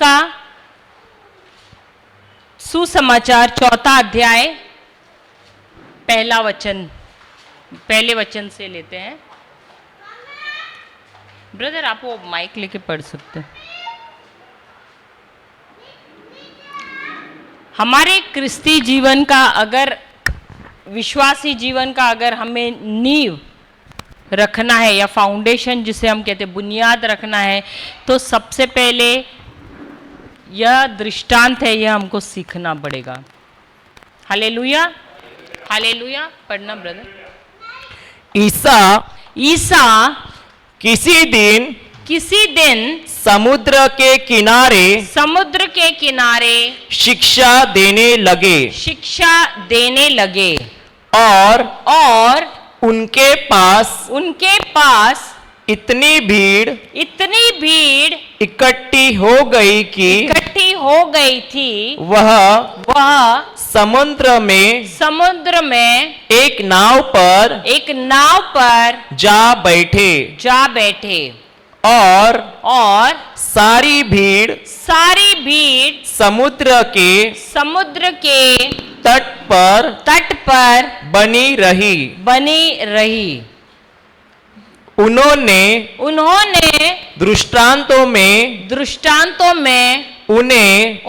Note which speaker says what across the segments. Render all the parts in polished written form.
Speaker 1: का सुसमाचार 4 अध्याय पहले वचन से लेते हैं। ब्रदर आप वो माइक लेके पढ़ सकते हैं। हमारे क्रिस्ती जीवन का अगर विश्वासी जीवन का अगर हमें नींव रखना है या फाउंडेशन जिसे हम कहते हैं बुनियाद रखना है, तो सबसे पहले यह दृष्टांत है, यह हमको सीखना पड़ेगा। Hallelujah hallelujah. पढ़ना ब्रदर। ईसा
Speaker 2: किसी दिन समुद्र के किनारे शिक्षा देने लगे और उनके पास इतनी भीड़ इकट्ठी हो गई थी वह समुद्र में एक नाव पर जा बैठे और सारी भीड़ समुद्र के तट पर बनी रही। उन्होंने दृष्टांतों में उन्हें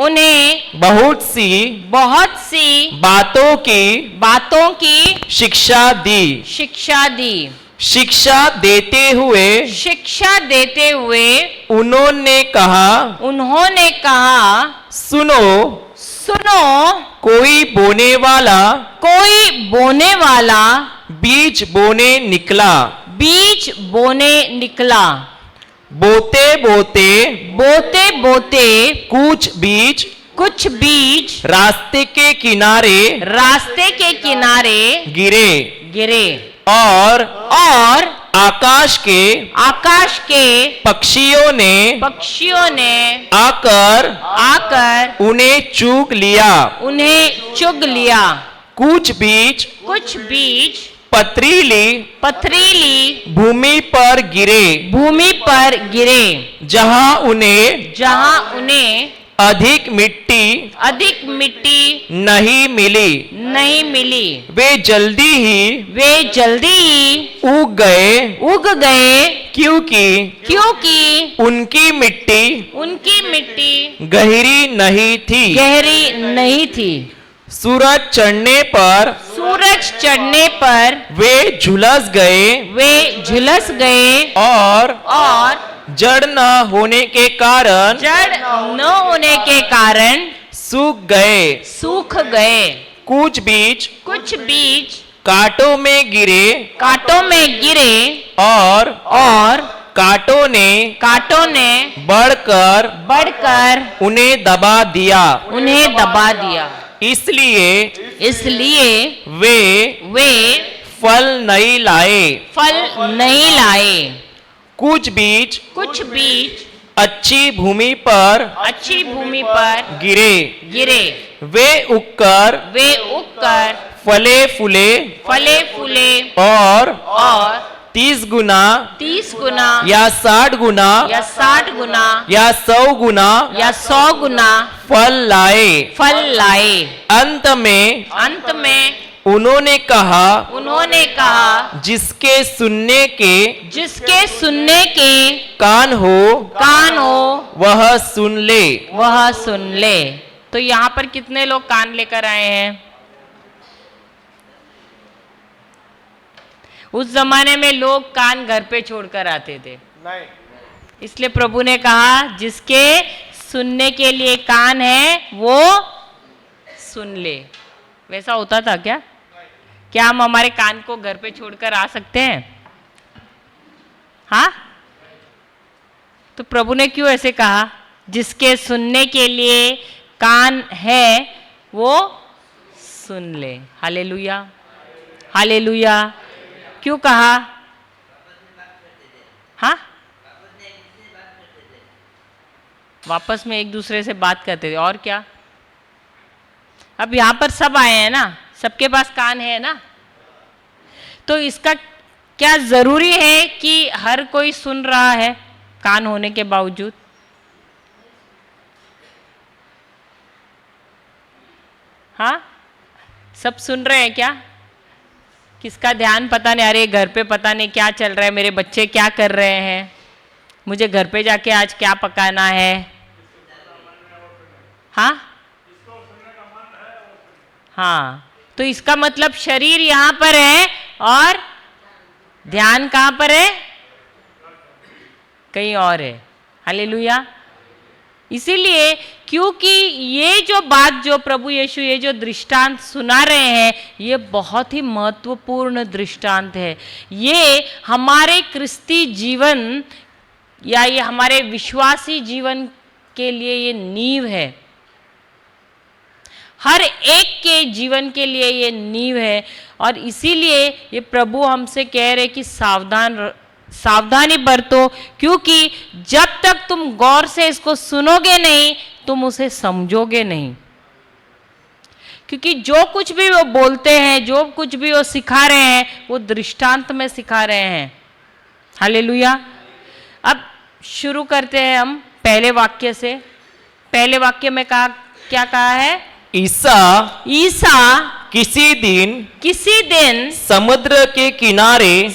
Speaker 2: बहुत सी बातों की शिक्षा दी। शिक्षा देते हुए उन्होंने कहा सुनो कोई बोने वाला बीज बोने निकला। बोते कुछ बीज रास्ते के किनारे गिरे और आकाश के पक्षियों ने आकर उन्हें चुग लिया। कुछ बीज पथरीली भूमि पर गिरे जहां उन्हें अधिक मिट्टी नहीं मिली। वे जल्दी ही उग गए क्योंकि उनकी मिट्टी गहरी नहीं थी। सूरज चढ़ने पर वे झुलस गए और जड़ न होने के कारण सूख गए। कुछ बीज कांटों में गिरे और कांटों ने बढ़कर उन्हें दबा दिया। इसलिए वे फल नहीं लाए। कुछ बीज अच्छी भूमि पर गिरे। वे उगकर फले फूले और 30 गुना या 60 गुना या 100 गुना फल लाए। अंत में उन्होंने कहा जिसके सुनने के कान हो वह सुन ले।
Speaker 1: तो यहाँ पर कितने लोग कान लेकर आए हैं? उस जमाने में लोग कान घर पे छोड़कर आते थे, इसलिए प्रभु ने कहा जिसके सुनने के लिए कान है वो सुन ले। वैसा होता था क्या? क्या हम हमारे कान को घर पे छोड़कर आ सकते हैं? हाँ? तो प्रभु ने क्यों ऐसे कहा? जिसके सुनने के लिए कान है वो सुन ले। Hallelujah hallelujah. क्यों कहा? हाँ, वापस में एक दूसरे से बात करते थे। और क्या? अब यहां पर सब आए हैं ना, सबके पास कान है ना, तो इसका क्या जरूरी है कि हर कोई सुन रहा है कान होने के बावजूद? हाँ, सब सुन रहे हैं क्या? किसका ध्यान पता नहीं, अरे घर पे पता नहीं क्या चल रहा है, मेरे बच्चे क्या कर रहे हैं, मुझे घर पे जाके आज क्या पकाना है। हाँ हाँ, तो इसका मतलब शरीर यहाँ पर है और ध्यान कहाँ पर है? कहीं और है। हालेलुया। इसीलिए क्योंकि ये जो बात जो प्रभु यीशु ये जो दृष्टांत सुना रहे हैं, ये बहुत ही महत्वपूर्ण दृष्टांत है। ये हमारे क्रिस्ती जीवन या ये हमारे विश्वासी जीवन के लिए ये नींव है। हर एक के जीवन के लिए ये नींव है। और इसीलिए ये प्रभु हमसे कह रहे कि सावधानी बरतो, क्योंकि जब तक तुम गौर से इसको सुनोगे नहीं, तुम उसे समझोगे नहीं। क्योंकि जो कुछ भी वो बोलते हैं, जो कुछ भी वो सिखा रहे हैं, वो दृष्टांत में सिखा रहे हैं। हालेलुया। अब शुरू करते हैं हम पहले वाक्य से। पहले वाक्य में क्या कहा है?
Speaker 2: ईसा किसी दिन समुद्र के किनारे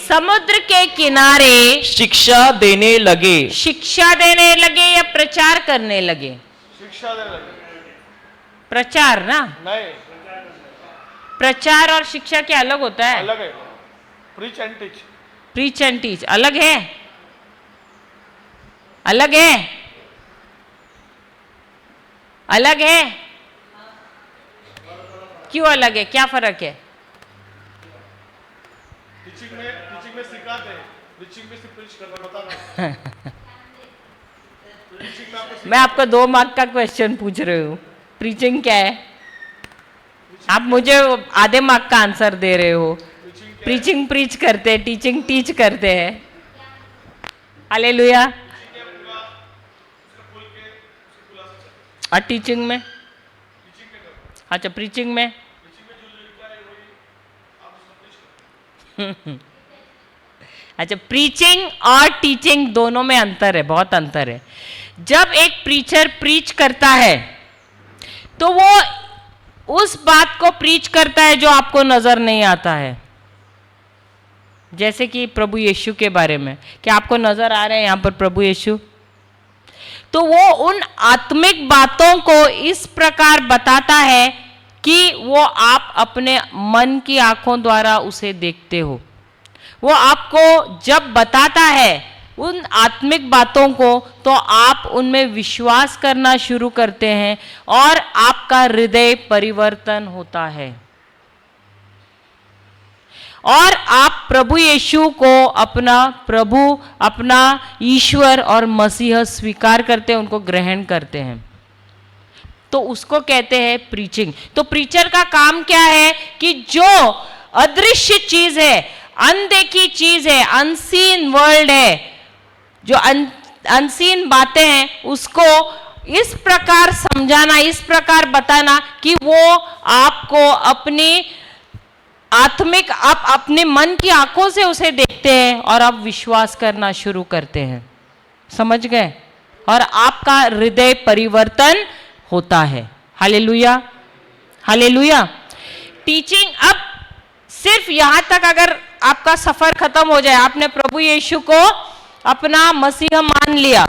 Speaker 2: शिक्षा देने लगे
Speaker 1: या प्रचार करने लगे?
Speaker 3: शिक्षा देने लगे।
Speaker 1: प्रचार ना,
Speaker 3: नहीं,
Speaker 1: प्रचार और शिक्षा क्या अलग होता है?
Speaker 3: अलग है। Preach and teach.
Speaker 1: Preach and teach अलग है, अलग है, अलग है। क्यों अलग है? क्या फर्क है?
Speaker 3: टीचिंग में सिखाते हैं, प्रीचिंग में सिर्फ प्रीच करना बताना।
Speaker 1: मैं आपको 2 मार्क का क्वेश्चन पूछ रही हूँ। प्रीचिंग क्या है? आप मुझे आधे मार्क का आंसर दे रहे हो। प्रीचिंग प्रीच करते हैं, टीचिंग टीच करते हैं। हालेलुया। और टीचिंग में? अच्छा, प्रीचिंग में अच्छा, प्रीचिंग और टीचिंग दोनों में अंतर है, बहुत अंतर है। जब एक प्रीचर प्रीच करता है तो वो उस बात को प्रीच करता है जो आपको नजर नहीं आता है। जैसे कि प्रभु यीशु के बारे में, क्या आपको नजर आ रहे हैं यहाँ पर प्रभु यीशु? तो वो उन आत्मिक बातों को इस प्रकार बताता है कि वो आप अपने मन की आंखों द्वारा उसे देखते हो। वो आपको जब बताता है उन आत्मिक बातों को, तो आप उनमें विश्वास करना शुरू करते हैं और आपका हृदय परिवर्तन होता है और आप प्रभु यीशु को अपना प्रभु, अपना ईश्वर और मसीह स्वीकार करते हैं, उनको ग्रहण करते हैं। तो उसको कहते हैं प्रीचिंग। तो प्रीचर का काम क्या है कि जो अदृश्य चीज है, अनदेखी चीज है, अनसीन वर्ल्ड है, जो अनसीन बातें हैं, उसको इस प्रकार समझाना, इस प्रकार बताना कि वो आपको अपनी आत्मिक, आप अपने मन की आंखों से उसे देखते हैं और आप विश्वास करना शुरू करते हैं। समझ गए? और आपका हृदय परिवर्तन होता है। Hallelujah, hallelujah. टीचिंग, अब सिर्फ यहां तक अगर आपका सफर खत्म हो जाए, आपने प्रभु यीशु को अपना मसीह मान लिया,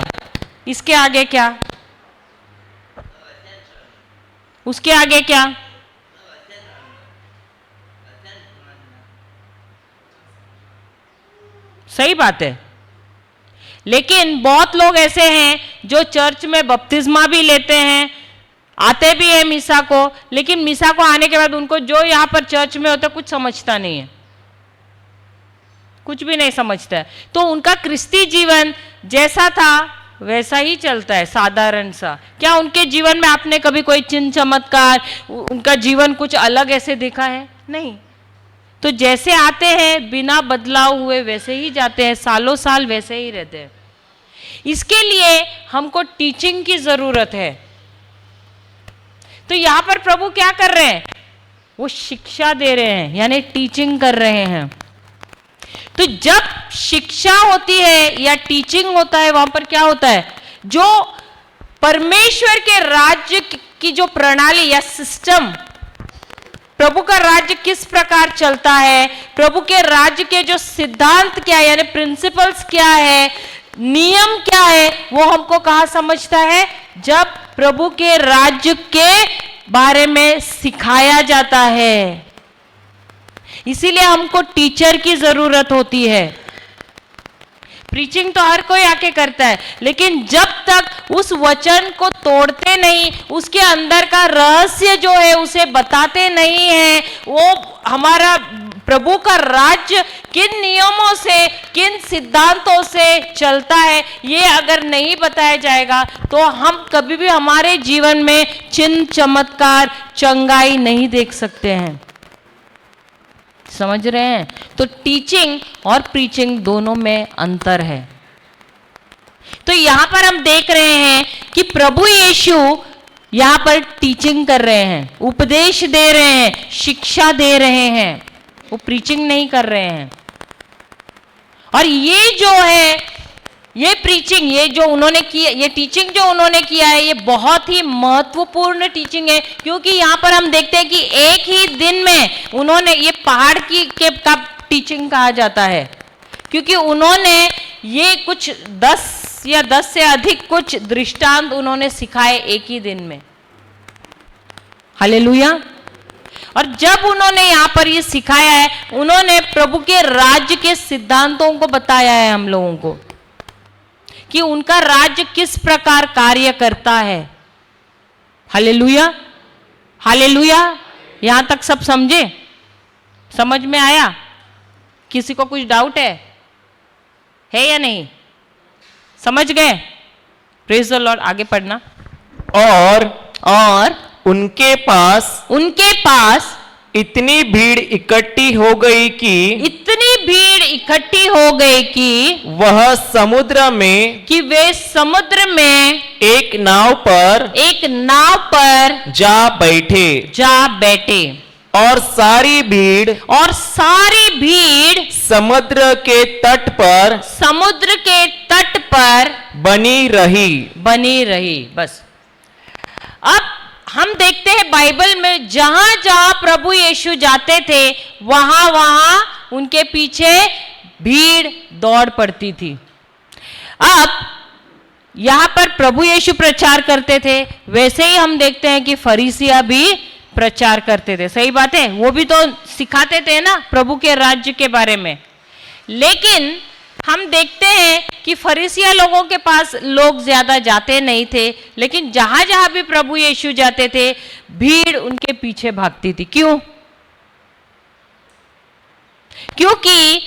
Speaker 1: इसके आगे क्या? उसके आगे क्या? सही बात है। लेकिन बहुत लोग ऐसे हैं जो चर्च में बपतिस्मा भी लेते हैं, आते भी हैं मिसा को, लेकिन मिसा को आने के बाद उनको जो यहाँ पर चर्च में होता है कुछ समझता नहीं है, कुछ भी नहीं समझता है। तो उनका क्रिस्ती जीवन जैसा था वैसा ही चलता है, साधारण सा। क्या उनके जीवन में आपने कभी कोई चिन्ह चमत्कार, उनका जीवन कुछ अलग ऐसे देखा है? नहीं। तो जैसे आते हैं बिना बदलाव हुए वैसे ही जाते हैं, सालों साल वैसे ही रहते हैं। इसके लिए हमको टीचिंग की जरूरत है। तो यहां पर प्रभु क्या कर रहे हैं? वो शिक्षा दे रहे हैं, यानी टीचिंग कर रहे हैं। तो जब शिक्षा होती है या टीचिंग होता है, वहां पर क्या होता है? जो परमेश्वर के राज्य की जो प्रणाली या सिस्टम प्रभु का राज्य किस प्रकार चलता है, प्रभु के राज्य के जो सिद्धांत क्या है, यानी प्रिंसिपल्स क्या है, नियम क्या है, वो हमको कहाँ समझता है? जब प्रभु के राज्य के बारे में सिखाया जाता है। इसीलिए हमको टीचर की जरूरत होती है। प्रीचिंग तो हर कोई आके करता है, लेकिन जब तक उस वचन को तोड़ते नहीं, उसके अंदर का रहस्य जो है उसे बताते नहीं है, वो हमारा प्रभु का राज्य किन नियमों से, किन सिद्धांतों से चलता है, ये अगर नहीं बताया जाएगा तो हम कभी भी हमारे जीवन में चिन्ह चमत्कार चंगाई नहीं देख सकते हैं। समझ रहे हैं? तो टीचिंग और प्रीचिंग दोनों में अंतर है। तो यहां पर हम देख रहे हैं कि प्रभु यीशु यहां पर टीचिंग कर रहे हैं, उपदेश दे रहे हैं, शिक्षा दे रहे हैं, वो प्रीचिंग नहीं कर रहे हैं। और ये जो है, ये प्रीचिंग, ये जो उन्होंने किया, ये टीचिंग जो उन्होंने किया है, ये बहुत ही महत्वपूर्ण टीचिंग है। क्योंकि यहाँ पर हम देखते हैं कि एक ही दिन में उन्होंने, ये पहाड़ का टीचिंग कहा जाता है, क्योंकि उन्होंने ये कुछ 10 या 10 से अधिक कुछ दृष्टांत उन्होंने सिखाए एक ही दिन में। हालेलुया। और जब उन्होंने यहाँ पर ये सिखाया है, उन्होंने प्रभु के राज्य के सिद्धांतों को बताया है हम लोगों को, कि उनका राज्य किस प्रकार कार्य करता है। Hallelujah, hallelujah. यहां तक सब समझे? समझ में आया? किसी को कुछ डाउट है या नहीं? समझ गए? Praise the Lord. आगे पढ़ना। और
Speaker 2: उनके पास इतनी भीड़ इकट्ठी हो गई कि वह समुद्र में, कि वे समुद्र में एक नाव पर जा बैठे और सारी भीड़ समुद्र के तट पर बनी रही। बस।
Speaker 1: अब हम देखते हैं बाइबल में जहां जहां प्रभु यीशु जाते थे, वहां उनके पीछे भीड़ दौड़ पड़ती थी। अब यहां पर प्रभु यीशु प्रचार करते थे, वैसे ही हम देखते हैं कि फरीसिया भी प्रचार करते थे। सही बात है, वो भी तो सिखाते थे ना प्रभु के राज्य के बारे में। लेकिन हम देखते हैं कि फरीसिया लोगों के पास लोग ज्यादा जाते नहीं थे, लेकिन जहां जहां भी प्रभु यीशु जाते थे, भीड़ उनके पीछे भागती थी। क्यों? क्योंकि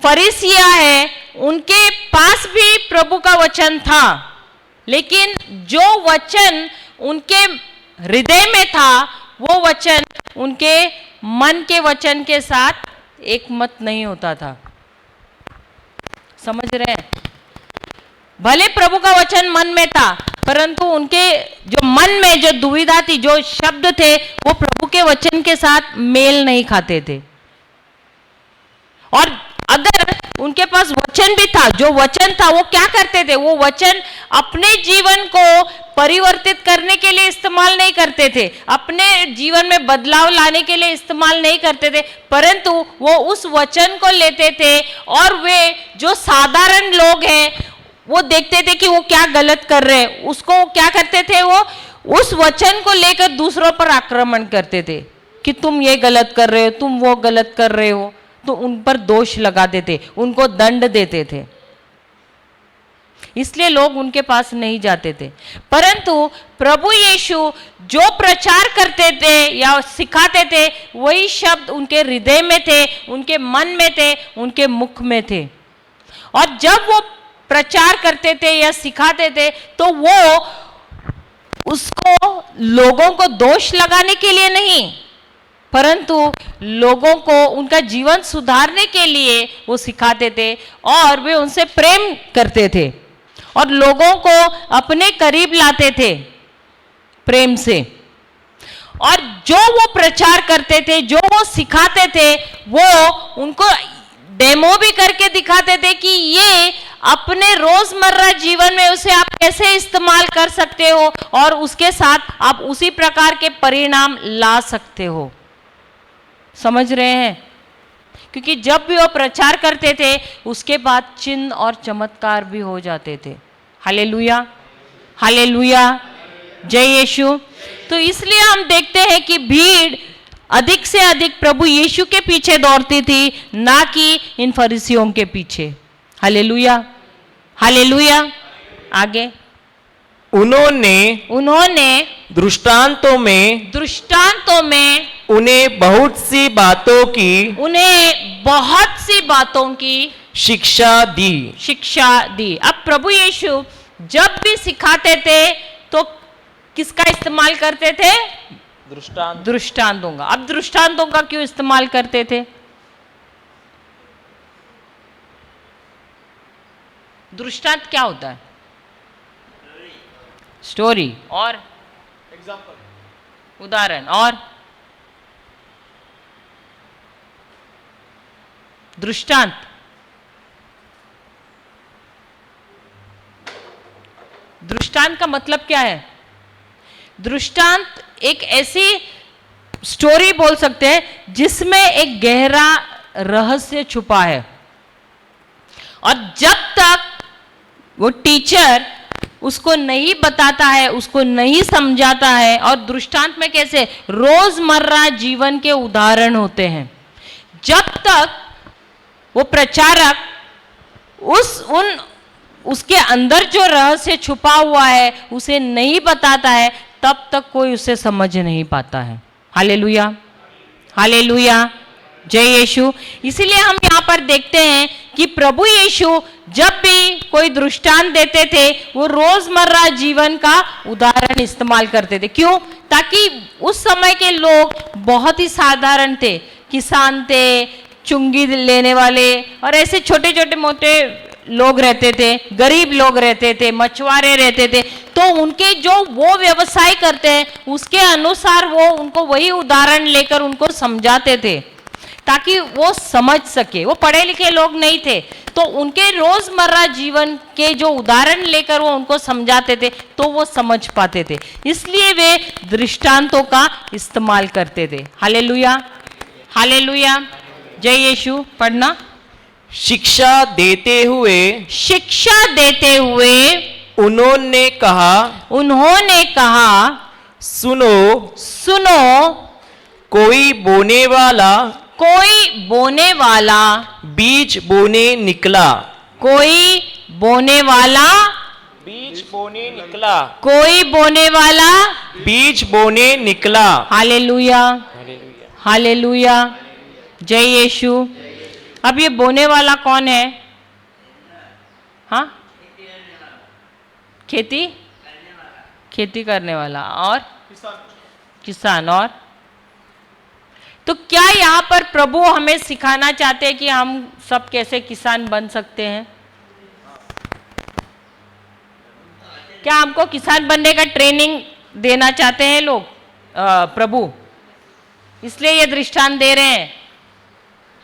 Speaker 1: फरीसिया है, उनके पास भी प्रभु का वचन था, लेकिन जो वचन उनके हृदय में था, वो वचन उनके मन के वचन के साथ एक मत नहीं होता था। समझ रहे हैं? भले प्रभु का वचन मन में था, परंतु उनके जो मन में जो दुविधा थी, जो शब्द थे, वो प्रभु के वचन के साथ मेल नहीं खाते थे। और अगर उनके पास वचन भी था, जो वचन था, वो क्या करते थे? वो वचन अपने जीवन को परिवर्तित करने के लिए इस्तेमाल नहीं करते थे, अपने जीवन में बदलाव लाने के लिए इस्तेमाल नहीं करते थे, परंतु वो उस वचन को लेते थे और वे जो साधारण लोग हैं, वो देखते थे कि वो क्या गलत कर रहे हैं, उसको क्या करते थे? वो उस वचन को लेकर दूसरों पर आक्रमण करते थे कि तुम ये गलत कर रहे हो, तुम वो गलत कर रहे हो, तो उन पर दोष लगाते थे, उनको दंड देते थे। इसलिए लोग उनके पास नहीं जाते थे। परंतु प्रभु यीशु जो प्रचार करते थे या सिखाते थे, वही शब्द उनके हृदय में थे, उनके मन में थे, उनके मुख में थे। और जब वो प्रचार करते थे या सिखाते थे, तो वो उसको लोगों को दोष लगाने के लिए नहीं, परंतु लोगों को उनका जीवन सुधारने के लिए वो सिखाते थे, और वे उनसे प्रेम करते थे और लोगों को अपने करीब लाते थे प्रेम से। और जो वो प्रचार करते थे, जो वो सिखाते थे, वो उनको डेमो भी करके दिखाते थे कि ये अपने रोजमर्रा जीवन में उसे आप कैसे इस्तेमाल कर सकते हो और उसके साथ आप उसी प्रकार के परिणाम ला सकते हो। समझ रहे हैं? क्योंकि जब भी वो प्रचार करते थे उसके बाद चिन्ह और चमत्कार भी हो जाते थे। हालेलुया, हालेलुया, जय यीशु। तो इसलिए हम देखते हैं कि भीड़ अधिक से अधिक प्रभु यीशु के पीछे दौड़ती थी, ना कि इन फरीसियों के पीछे। Hallelujah, hallelujah. आगे,
Speaker 2: उन्होंने दृष्टांतों में उन्हें बहुत सी बातों की शिक्षा दी। अब प्रभु यीशु जब भी सिखाते थे तो किसका इस्तेमाल करते थे? दृष्टांतों का। अब दृष्टांतों का क्यों इस्तेमाल करते थे? दृष्टांत क्या होता है? स्टोरी और
Speaker 3: एग्जाम्पल,
Speaker 1: उदाहरण और दृष्टांत। दृष्टांत का मतलब क्या है? दृष्टांत एक ऐसी स्टोरी बोल सकते हैं जिसमें एक गहरा रहस्य छुपा है, और जब तक वो टीचर उसको नहीं बताता है, उसको नहीं समझाता है। और दृष्टांत में कैसे रोजमर्रा जीवन के उदाहरण होते हैं। जब तक वो प्रचारक उसके अंदर जो रहस्य छुपा हुआ है उसे नहीं बताता है, तब तक कोई उसे समझ नहीं पाता है। हालेलुया, हालेलुया, जय यीशु। इसीलिए हम यहाँ पर देखते हैं कि प्रभु यीशु जब भी कोई दृष्टांत देते थे वो रोजमर्रा जीवन का उदाहरण इस्तेमाल करते थे। क्यों? ताकि उस समय के लोग बहुत ही साधारण थे, किसान थे, चुंगी लेने वाले और ऐसे छोटे छोटे मोटे लोग रहते थे, गरीब लोग रहते थे, मछुआरे रहते थे। तो उनके जो वो व्यवसाय करते हैं उसके अनुसार वो उनको वही उदाहरण लेकर उनको समझाते थे ताकि वो समझ सके। वो पढ़े लिखे लोग नहीं थे, तो उनके रोजमर्रा जीवन के जो उदाहरण लेकर वो उनको समझाते थे तो वो समझ पाते थे। इसलिए वे दृष्टांतों का इस्तेमाल करते थे। हालेलुया, हालेलुया, जय यीशु। पढ़ना।
Speaker 2: शिक्षा देते हुए उन्होंने कहा, सुनो, कोई बोने वाला बीज बोने निकला। बीज बोने निकला।
Speaker 1: हालेलुया, हालेलुया, जय यीशु। अब ये बोने वाला कौन है? हाँ, खेती करने वाला और किसान। और तो क्या यहाँ पर प्रभु हमें सिखाना चाहते हैं कि हम सब कैसे किसान बन सकते हैं? क्या हमको किसान बनने का ट्रेनिंग देना चाहते हैं लोग प्रभु? इसलिए ये दृष्टांत दे रहे हैं,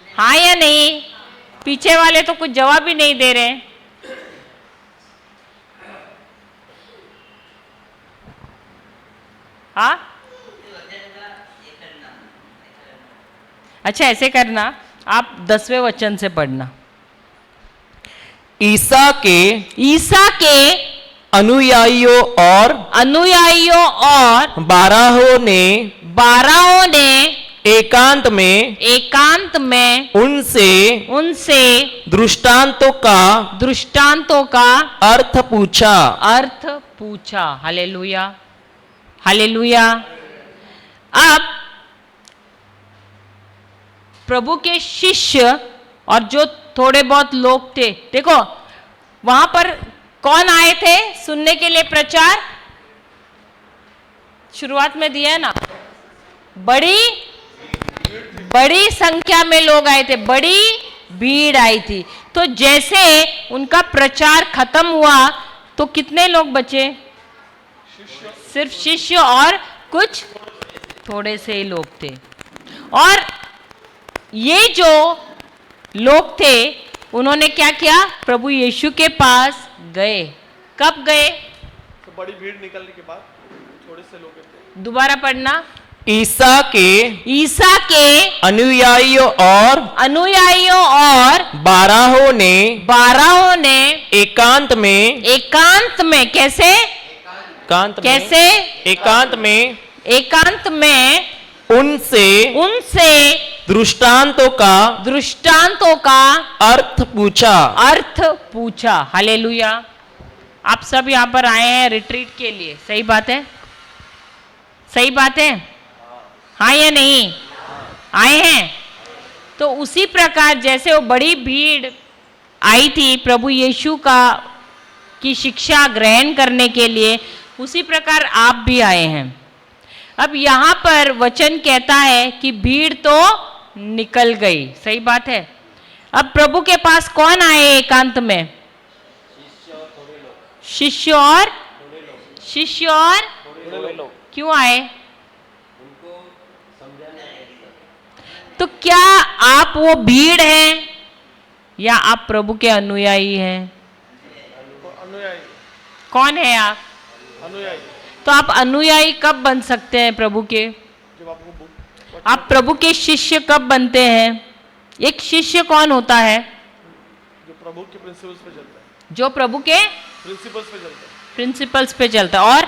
Speaker 1: हाँ या नहीं? पीछे वाले तो कुछ जवाब ही नहीं दे रहे। हाँ, अच्छा, ऐसे करना, आप 10वें वचन से पढ़ना।
Speaker 2: ईसा के अनुयायियों और 12 ने एकांत में उनसे दृष्टांतों का अर्थ पूछा। Hallelujah, hallelujah. अब प्रभु के शिष्य और जो थोड़े बहुत लोग थे, देखो वहां पर कौन आए थे सुनने के लिए प्रचार? शुरुआत में दिया है ना, बड़ी संख्या में लोग आए थे, बड़ी भीड़ आई थी। तो जैसे उनका प्रचार खत्म हुआ तो कितने लोग बचे? सिर्फ शिष्य और कुछ थोड़े से ही लोग थे। और ये जो लोग थे उन्होंने क्या किया? प्रभु यीशु के पास गए। कब गए?
Speaker 3: तो बड़ी भीड़ निकलने के बाद थोड़े से लोग थे।
Speaker 1: दोबारा पढ़ना।
Speaker 4: ईसा के अनुयायियों और 12 ने एकांत में
Speaker 1: कैसे एकांत में उनसे
Speaker 4: दृष्टांतों का अर्थ पूछा।
Speaker 1: हालेलुया। आप सब यहाँ पर आए हैं रिट्रीट के लिए, सही बात है? सही बात है? हाँ या नहीं? आए हैं। तो उसी प्रकार जैसे वो बड़ी भीड़ आई थी प्रभु यीशु की शिक्षा ग्रहण करने के लिए, उसी प्रकार आप भी आए हैं। अब यहाँ पर वचन कहता है कि भीड़ तो निकल गई, सही बात है। अब प्रभु के पास कौन आए एकांत में? शिष्य और क्यों आए? तो क्या आप वो भीड़ हैं या आप प्रभु के अनुयायी हैं?
Speaker 3: अनुयायी।
Speaker 1: कौन है आप?
Speaker 3: अनुयायी।
Speaker 1: तो आप अनुयायी कब बन सकते हैं प्रभु के?
Speaker 3: जब आपको
Speaker 1: आप प्रभु के शिष्य कब बनते हैं? एक शिष्य कौन होता है?
Speaker 3: जो प्रभु के प्रिंसिपल्स पे चलता है।
Speaker 1: जो प्रभु के प्रिंसिपल्स पे चलता है। और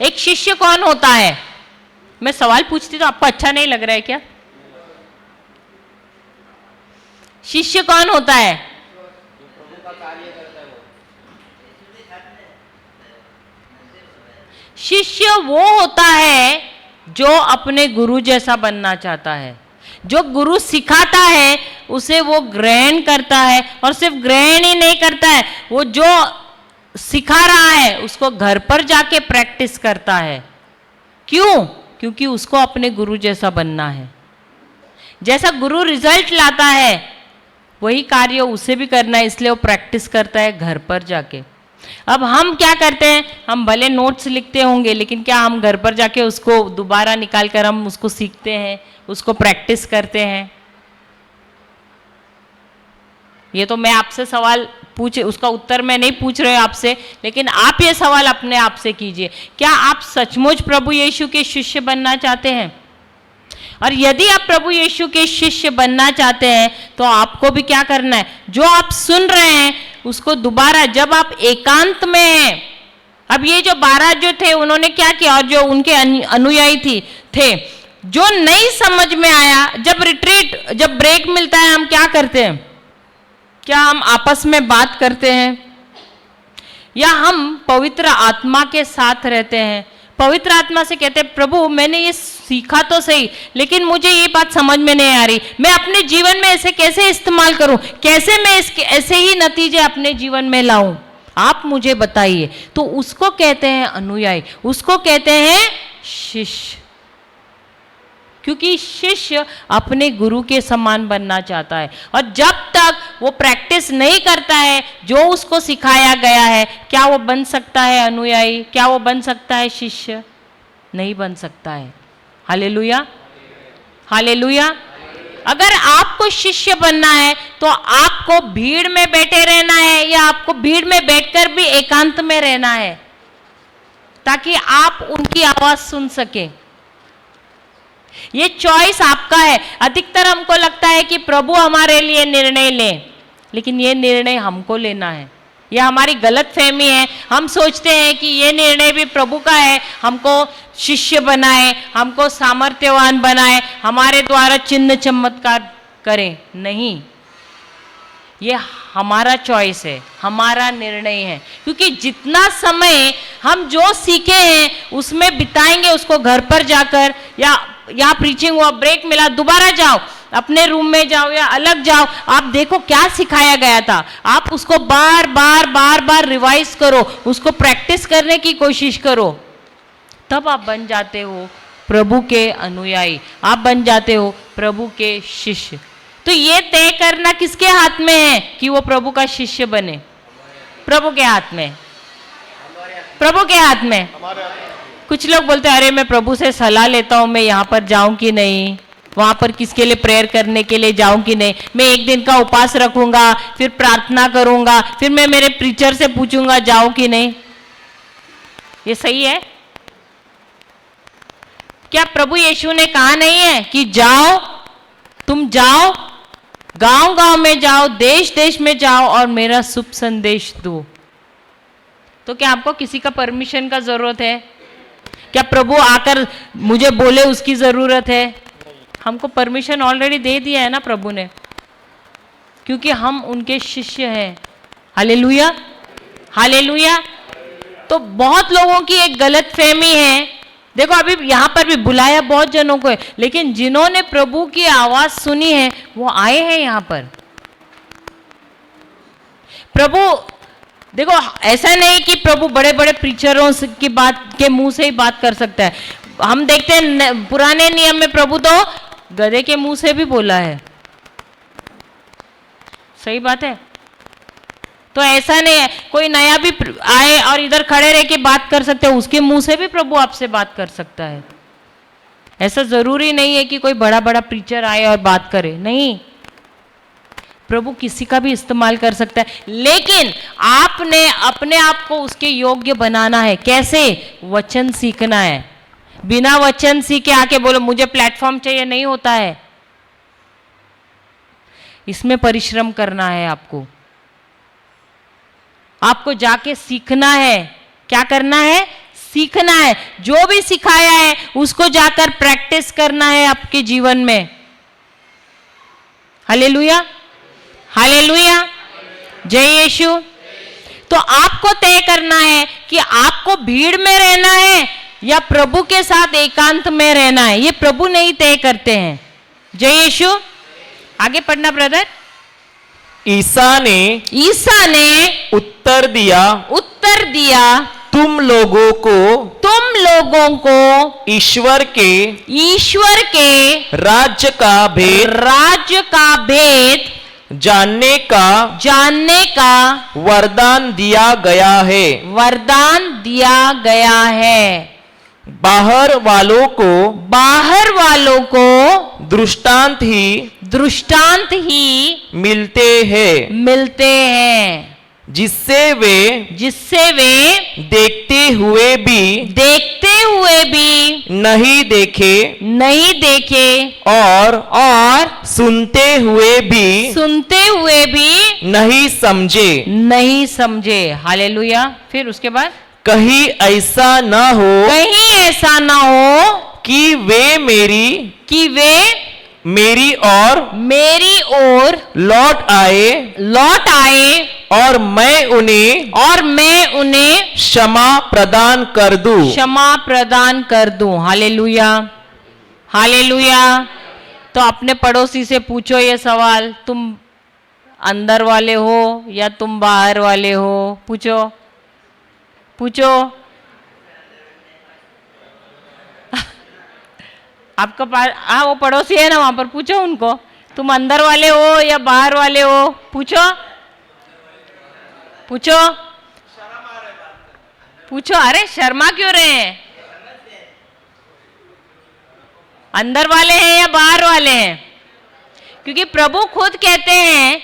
Speaker 1: एक शिष्य कौन होता है? मैं सवाल पूछती तो आपको अच्छा नहीं लग रहा है क्या? शिष्य कौन होता है? शिष्य वो होता है जो अपने गुरु जैसा बनना चाहता है। जो गुरु सिखाता है उसे वो ग्रहण करता है, और सिर्फ ग्रहण ही नहीं करता है, वो जो सिखा रहा है उसको घर पर जाके प्रैक्टिस करता है। क्यों? क्योंकि उसको अपने गुरु जैसा बनना है। जैसा गुरु रिजल्ट लाता है वही कार्य उसे भी करना है, इसलिए वो प्रैक्टिस करता है घर पर जाके। अब हम क्या करते हैं? हम भले नोट्स लिखते होंगे, लेकिन क्या हम घर पर जाके उसको दोबारा निकाल कर हम उसको सीखते हैं, उसको प्रैक्टिस करते हैं? ये तो मैं आपसे सवाल उसका उत्तर मैं नहीं पूछ रहे आपसे, लेकिन आप ये सवाल अपने आप से कीजिए, क्या आप सचमुच प्रभु यीशु के शिष्य बनना चाहते हैं? और यदि आप प्रभु यीशु के शिष्य बनना चाहते हैं तो आपको भी क्या करना है? जो आप सुन रहे हैं उसको दोबारा, जब आप एकांत में हैं। अब ये जो 12 जो थे उन्होंने क्या किया, और जो उनके अनुयायी थे, जो नहीं समझ में आया, जब ब्रेक मिलता है हम क्या करते हैं? क्या हम आपस में बात करते हैं या हम पवित्र आत्मा के साथ रहते हैं? पवित्र आत्मा से कहते हैं, प्रभु मैंने ये सीखा तो सही, लेकिन मुझे ये बात समझ में नहीं आ रही, मैं अपने जीवन में इसे कैसे इस्तेमाल करूं, कैसे मैं इसके ऐसे ही नतीजे अपने जीवन में लाऊं, आप मुझे बताइए। तो उसको कहते हैं अनुयायी, उसको कहते हैं शिष्य। क्योंकि शिष्य अपने गुरु के समान बनना चाहता है, और जब तक वो प्रैक्टिस नहीं करता है जो उसको सिखाया गया है, क्या वो बन सकता है अनुयायी? क्या वो बन सकता है शिष्य? नहीं बन सकता है। Hallelujah, hallelujah. अगर आपको शिष्य बनना है तो आपको भीड़ में बैठे रहना है या आपको भीड़ में बैठकर भी एकांत में रहना है, ताकि आप उनकी आवाज सुन सके। ये चॉइस आपका है। अधिकतर हमको लगता है कि प्रभु हमारे लिए निर्णय लें, लेकिन ये निर्णय हमको लेना है। यह हमारी गलत फहमी है। हम सोचते हैं कि ये निर्णय भी प्रभु का है, हमको शिष्य बनाए, हमको सामर्थ्यवान बनाए, हमारे द्वारा चिन्ह चमत्कार करें। नहीं, ये हमारा चॉइस है, हमारा निर्णय है। क्योंकि जितना समय हम जो सीखे हैं उसमें बिताएंगे, उसको घर पर जाकर, या यहाँ प्रीचिंग हुआ, ब्रेक मिला, दोबारा जाओ, अपने रूम में जाओ या अलग जाओ, आप देखो क्या सिखाया गया था, आप उसको बार बार रिवाइज करो, उसको प्रैक्टिस करने की कोशिश करो, तब आप बन जाते हो प्रभु के अनुयायी, आप बन जाते हो प्रभु के शिष्य। तो ये तय करना किसके हाथ में है कि वो प्रभु का शिष्य बने? प्रभु के हाथ में, प्रभु के हाथ में। कुछ लोग बोलते हैं, अरे मैं प्रभु से सलाह लेता हूं, मैं यहाँ पर जाऊं कि नहीं, वहां पर किसके लिए प्रेयर करने के लिए जाऊं कि नहीं, मैं एक दिन का उपवास रखूंगा, फिर प्रार्थना करूंगा, फिर मैं मेरे प्रीचर से पूछूंगा जाऊं कि नहीं। ये सही है?
Speaker 2: क्या प्रभु यीशु ने कहा नहीं है कि जाओ, तुम जाओ, गांव गांव में जाओ, देश देश में जाओ और मेरा शुभ संदेश दो? तो क्या आपको किसी का परमिशन का जरूरत है? क्या प्रभु आकर मुझे बोले उसकी जरूरत है? हमको परमिशन ऑलरेडी दे दिया है ना प्रभु ने, क्योंकि हम उनके शिष्य हैं। Hallelujah, hallelujah. तो बहुत लोगों की एक गलत फहमी है, देखो अभी यहां पर भी बुलाया बहुत जनों को है, लेकिन जिन्होंने प्रभु की आवाज सुनी है वो आए हैं यहां पर। प्रभु देखो, ऐसा नहीं कि प्रभु बड़े बड़े प्रीचरों की बात के मुंह से ही बात कर सकता है। हम देखते हैं पुराने नियम में प्रभु तो गधे के मुंह से भी बोला है। सही बात है। तो ऐसा नहीं है कोई नया भी आए और इधर खड़े रह के बात कर सकते हैं, उसके मुंह से भी प्रभु आपसे बात कर सकता है। ऐसा जरूरी नहीं है कि कोई बड़ा बड़ा प्रीचर आए और बात करे, नहीं, प्रभु किसी का भी इस्तेमाल कर सकता है, लेकिन आपने अपने आप को उसके योग्य बनाना है। कैसे? वचन सीखना है। बिना वचन सीखे आके बोलो मुझे प्लेटफॉर्म चाहिए, नहीं होता है। इसमें परिश्रम करना है आपको, आपको जाके सीखना है। क्या करना है? सीखना है। जो भी सिखाया है उसको जाकर प्रैक्टिस करना है आपके जीवन में। हालेलुया, हालेलुया, जय यीशु। तो आपको तय करना है कि आपको भीड़ में रहना है या प्रभु के साथ एकांत में रहना है। ये प्रभु नहीं तय करते हैं। जय यीशु। आगे पढ़ना ब्रदर।
Speaker 4: ईसा ने उत्तर दिया, तुम लोगों को ईश्वर के राज्य का भेद जानने का वरदान दिया गया है। बाहर वालों को दृष्टांत ही मिलते हैं जिससे वे देखते हुए भी नहीं देखे और सुनते हुए भी नहीं समझे।
Speaker 2: हालेलुया। फिर उसके बाद
Speaker 4: कहीं ऐसा न हो कि वे मेरी ओर लौट आए और मैं उन्हें क्षमा प्रदान कर दूं।
Speaker 2: Hallelujah, hallelujah. तो अपने पड़ोसी से पूछो ये सवाल, तुम अंदर वाले हो या तुम बाहर वाले हो? पूछो। आपका हाँ वो पड़ोसी है ना, वहां पर पूछो उनको, तुम अंदर वाले हो या बाहर वाले हो? पूछो। अरे शर्मा क्यों रहे हैं? अंदर वाले हैं या बाहर वाले हैं? क्योंकि प्रभु खुद कहते हैं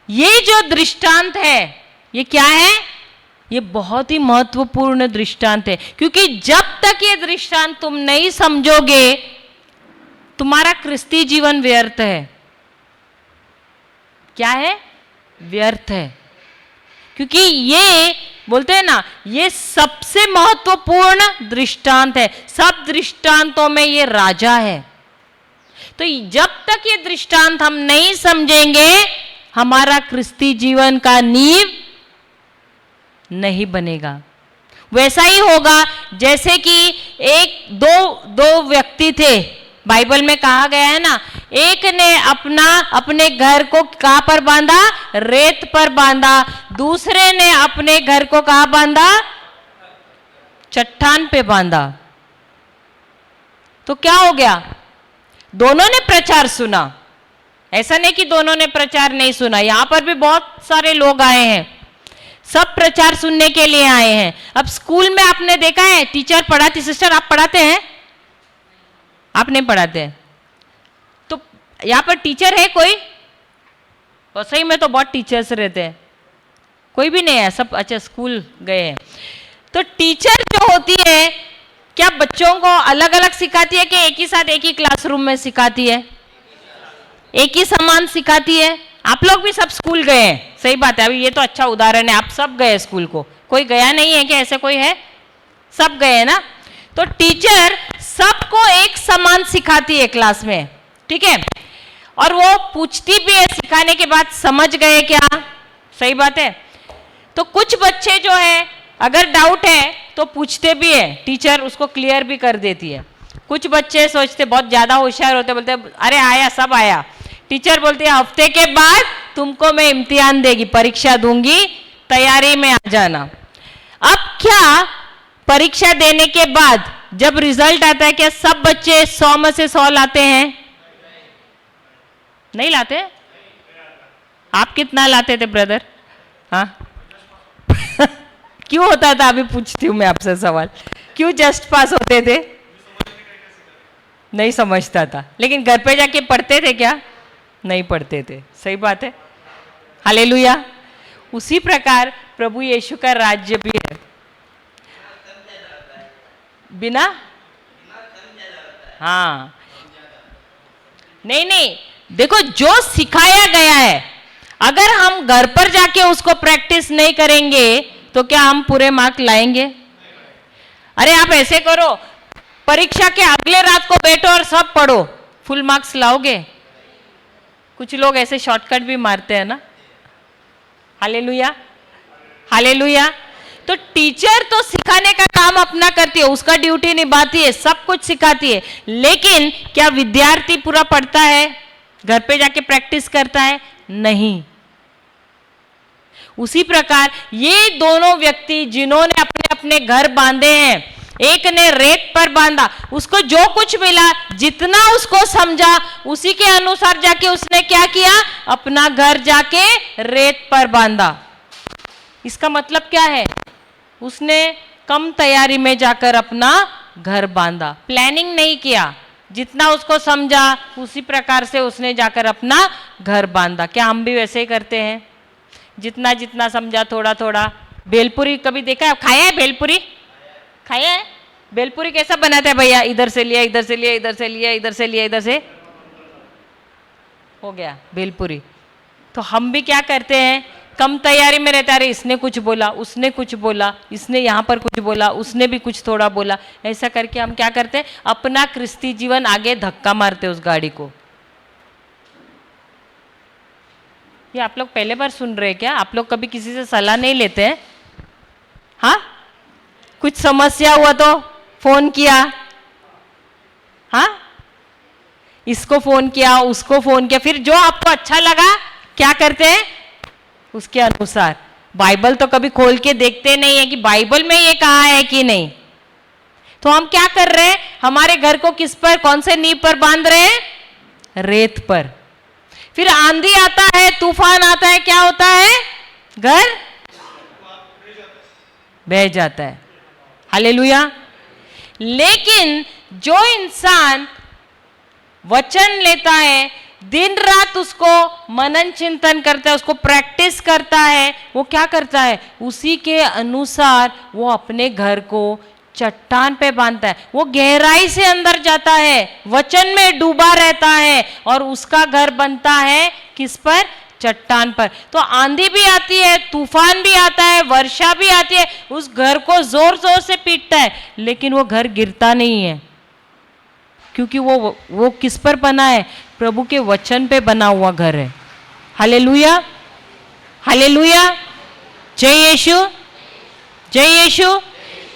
Speaker 2: ये जो दृष्टांत है ये क्या है? ये बहुत ही महत्वपूर्ण दृष्टांत है, क्योंकि जब तक ये दृष्टांत तुम नहीं समझोगे तुम्हारा क्रिस्ती जीवन व्यर्थ है। क्या है? व्यर्थ है। क्योंकि ये बोलते हैं ना, ये सबसे महत्वपूर्ण दृष्टांत है। सब दृष्टांतों में ये राजा है। तो जब तक ये दृष्टांत हम नहीं समझेंगे हमारा क्रिस्ती जीवन का नींव नहीं बनेगा। वैसा ही होगा जैसे कि दो व्यक्ति थे, बाइबल में कहा गया है ना, एक ने अपने घर को कहां पर बांधा? रेत पर बांधा। दूसरे ने अपने घर को कहां बांधा? चट्टान पे बांधा। तो क्या हो गया? दोनों ने प्रचार सुना। ऐसा नहीं कि दोनों ने प्रचार नहीं सुना, यहां पर भी बहुत सारे लोग आए हैं, सब प्रचार सुनने के लिए आए हैं। अब स्कूल में आपने देखा है टीचर पढ़ाती, सिस्टर आप पढ़ाते हैं? आप नहीं पढ़ाते हैं? तो यहाँ पर टीचर है कोई? और सही में तो बहुत टीचर्स रहते हैं, कोई भी नहीं है, सब अच्छा स्कूल गए हैं। तो टीचर जो होती है क्या बच्चों को अलग अलग सिखाती है कि एक ही साथ एक ही क्लासरूम में सिखाती है? एक ही समान सिखाती है? आप लोग भी सब स्कूल गए हैं, सही बात है। अभी ये तो अच्छा उदाहरण है, आप सब गए स्कूल को, कोई गया नहीं है क्या? ऐसे कोई है? सब गए हैं ना। तो टीचर सबको एक समान सिखाती है क्लास में, ठीक है, और वो पूछती भी है सिखाने के बाद समझ गए क्या? सही बात है। तो कुछ बच्चे जो है अगर डाउट है तो पूछते भी है, टीचर उसको क्लियर भी कर देती है। कुछ बच्चे सोचते, बहुत ज्यादा होशियार होते, बोलते अरे आया, सब आया। टीचर बोलती है हफ्ते के बाद तुमको मैं इम्तिहान देगी, परीक्षा दूंगी, तैयारी में आ जाना। अब क्या परीक्षा देने के बाद जब रिजल्ट आता है क्या सब बच्चे 100 में से 100 लाते हैं? नहीं लाते? आप कितना लाते थे ब्रदर? हाँ क्यों होता था? अभी पूछती हूँ मैं आपसे सवाल, क्यों जस्ट पास होते थे? नहीं समझता था। लेकिन घर पे जाके पढ़ते थे क्या? नहीं पढ़ते थे। सही बात है, हालेलुया। उसी प्रकार प्रभु यीशु का राज्य भी है। बिना हाँ नहीं, देखो जो सिखाया गया है अगर हम घर पर जाके उसको प्रैक्टिस नहीं करेंगे तो क्या हम पूरे मार्क लाएंगे? अरे आप ऐसे करो, परीक्षा के अगले रात को बैठो और सब पढ़ो, फुल मार्क्स लाओगे? कुछ लोग ऐसे शॉर्टकट भी मारते हैं ना। Hallelujah, hallelujah. तो टीचर तो सिखाने का काम अपना करती है, उसका ड्यूटी निभाती है, सब कुछ सिखाती है, लेकिन क्या विद्यार्थी पूरा पढ़ता है? घर पे जाके प्रैक्टिस करता है? नहीं। उसी प्रकार ये दोनों व्यक्ति जिन्होंने अपने अपने घर बांधे हैं, एक ने रेत पर बांधा, उसको जो कुछ मिला, जितना उसको समझा, उसी के अनुसार जाके उसने क्या किया? अपना घर जाके रेत पर बांधा। इसका मतलब क्या है? उसने कम तैयारी में जाकर अपना घर बांधा, प्लानिंग नहीं किया, जितना उसको समझा उसी प्रकार से उसने जाकर अपना घर बांधा। क्या हम भी वैसे ही करते हैं? जितना जितना समझा थोड़ा थोड़ा। भेलपुरी कभी देखा है? खाया है भेलपुरी? खाया है? भेलपुरी कैसा बनाता है भैया? इधर से लिया, इधर से लिया, इधर से लिया, इधर से लिया, इधर से हो गया भेलपुरी। तो हम भी क्या करते हैं? कम तैयारी में रहता है, अरे इसने कुछ बोला, उसने कुछ बोला, इसने यहाँ पर कुछ बोला, उसने भी कुछ थोड़ा बोला, ऐसा करके हम क्या करते हैं? अपना क्रिस्ती जीवन आगे धक्का मारते उस गाड़ी को। ये आप लोग पहले बार सुन रहे हैं क्या? आप लोग कभी किसी से सलाह नहीं लेते हैं? हाँ, कुछ समस्या हुआ तो फोन किया, हाँ, इसको फोन किया, उसको फोन किया, फिर जो आपको अच्छा लगा क्या करते हैं? उसके अनुसार। बाइबल तो कभी खोल के देखते नहीं है कि बाइबल में ये कहा है कि नहीं। तो हम क्या कर रहे हैं? हमारे घर को किस पर, कौन से नींव पर बांध रहे हैं? रेत पर। फिर आंधी आता है, तूफान आता है, क्या होता है? घर बह जाता है। हालेलुया। लेकिन जो इंसान वचन लेता है, दिन रात उसको मनन चिंतन करता है, उसको प्रैक्टिस करता है, वो क्या करता है? उसी के अनुसार वो अपने घर को चट्टान पे बांधता है। वो गहराई से अंदर जाता है, वचन में डूबा रहता है और उसका घर बनता है किस पर? चट्टान पर। तो आंधी भी आती है, तूफान भी आता है, वर्षा भी आती है, उस घर को जोर जोर से पीटता है, लेकिन वो घर गिरता नहीं है, क्योंकि वो किस पर बना है? प्रभु के वचन पे बना हुआ घर है। हालेलुया, हालेलुया, जय यीशु, जय यीशु।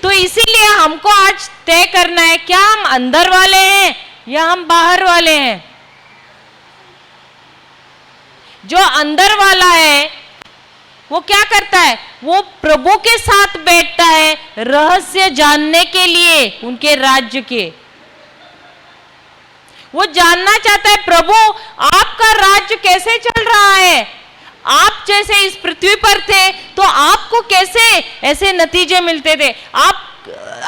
Speaker 2: तो इसीलिए हमको आज तय करना है, क्या हम अंदर वाले हैं या हम बाहर वाले हैं? जो अंदर वाला है वो क्या करता है? वो प्रभु के साथ बैठता है रहस्य जानने के लिए, उनके राज्य के। वो जानना चाहता है, प्रभु आपका राज्य कैसे चल रहा है? आप जैसे इस पृथ्वी पर थे तो आपको कैसे ऐसे नतीजे मिलते थे? आप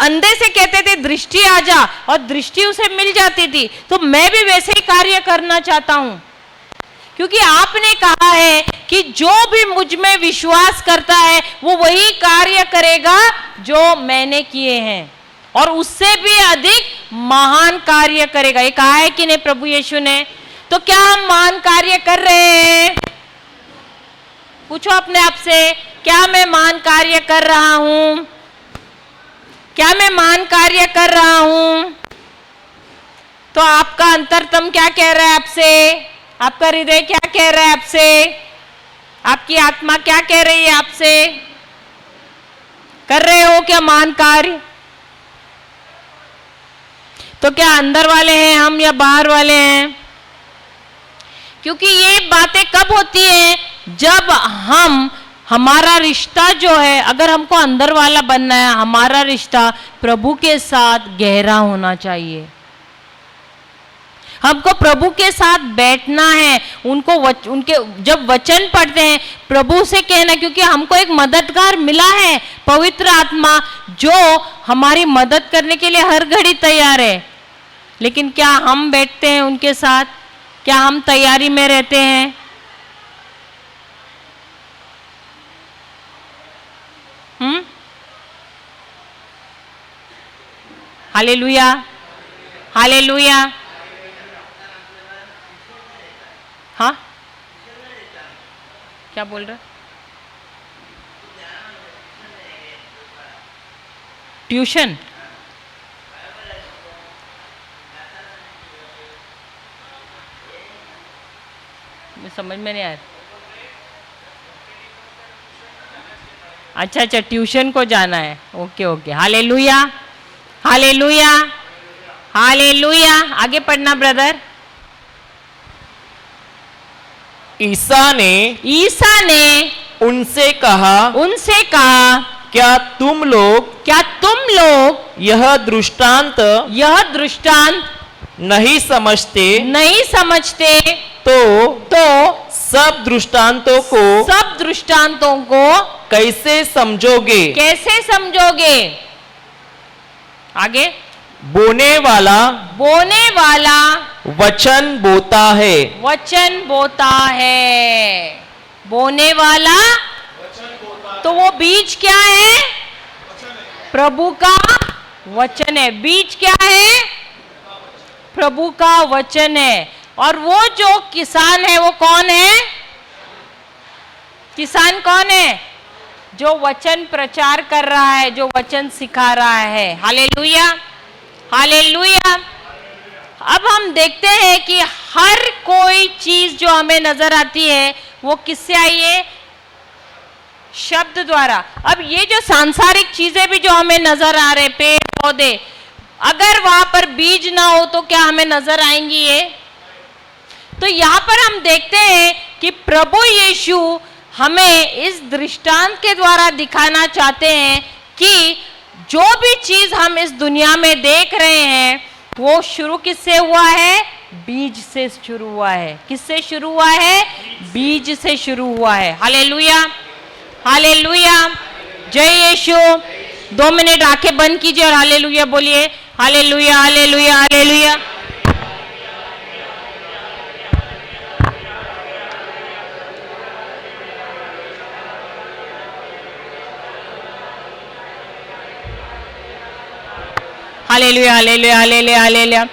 Speaker 2: अंधे से कहते थे दृष्टि आ जा, और दृष्टि उसे मिल जाती थी। तो मैं भी वैसे ही कार्य करना चाहता हूं, क्योंकि आपने कहा है कि जो भी मुझ में विश्वास करता है वो वही कार्य करेगा जो मैंने किए हैं, और उससे भी अधिक महान कार्य करेगा। ये कहा है कि नहीं प्रभु यीशु ने? तो क्या हम महान कार्य कर रहे हैं? पूछो अपने आप से, क्या मैं महान कार्य कर रहा हूं? क्या मैं महान कार्य कर रहा हूं? तो आपका अंतरतम क्या कह रहा है आपसे? आपका हृदय क्या कह रहा है आपसे? आपकी आत्मा क्या कह रही है आपसे? कर रहे हो क्या महान कार्य? तो क्या अंदर वाले हैं हम या बाहर वाले हैं? क्योंकि ये बातें कब होती हैं? जब हमारा रिश्ता जो है, अगर हमको अंदर वाला बनना है, हमारा रिश्ता प्रभु के साथ गहरा होना चाहिए। हमको प्रभु के साथ बैठना है, उनके जब वचन पढ़ते हैं प्रभु से कहना, क्योंकि हमको एक मददगार मिला है, पवित्र आत्मा, जो हमारी मदद करने के लिए हर घड़ी तैयार है। लेकिन क्या हम बैठते हैं उनके साथ? क्या हम तैयारी में रहते हैं? Hallelujah, hallelujah. हाँ, क्या बोल रहे? ट्यूशन? समझ में नहीं आया। अच्छा अच्छा, ट्यूशन को जाना है। Okay okay, hallelujah, hallelujah, hallelujah. आगे पढ़ना ब्रदर।
Speaker 4: ईसा ने उनसे कहा क्या तुम लोग यह दृष्टांत नहीं समझते? तो सब दृष्टांतों को कैसे समझोगे?
Speaker 2: आगे,
Speaker 4: बोने वाला वचन बोता है।
Speaker 2: बोने वाला, तो वो बीज क्या है? प्रभु का वचन है। बीज क्या है? प्रभु का वचन है। और वो जो किसान है वो कौन है? किसान कौन है? जो वचन प्रचार कर रहा है, जो वचन सिखा रहा है। Hallelujah, hallelujah. अब हम देखते हैं कि हर कोई चीज जो हमें नजर आती है वो किससे आई है? शब्द द्वारा। अब ये जो सांसारिक चीजें भी जो हमें नजर आ रहे, पेड़ पौधे, अगर वहां पर बीज ना हो तो क्या हमें नजर आएंगी ये? तो यहाँ पर हम देखते हैं कि प्रभु यीशु हमें इस दृष्टांत के द्वारा दिखाना चाहते हैं कि जो भी चीज हम इस दुनिया में देख रहे हैं वो शुरू किससे हुआ है? बीज से शुरू हुआ है। किससे शुरू हुआ है? बीज से शुरू हुआ है। हालेलुया, हालेलुया, जय यीशु। 2 मिनट आंखें बंद कीजिए और हालेलुया बोलिए। Hallelujah, hallelujah, hallelujah. Hallelujah, hallelujah, hallelujah, hallelujah.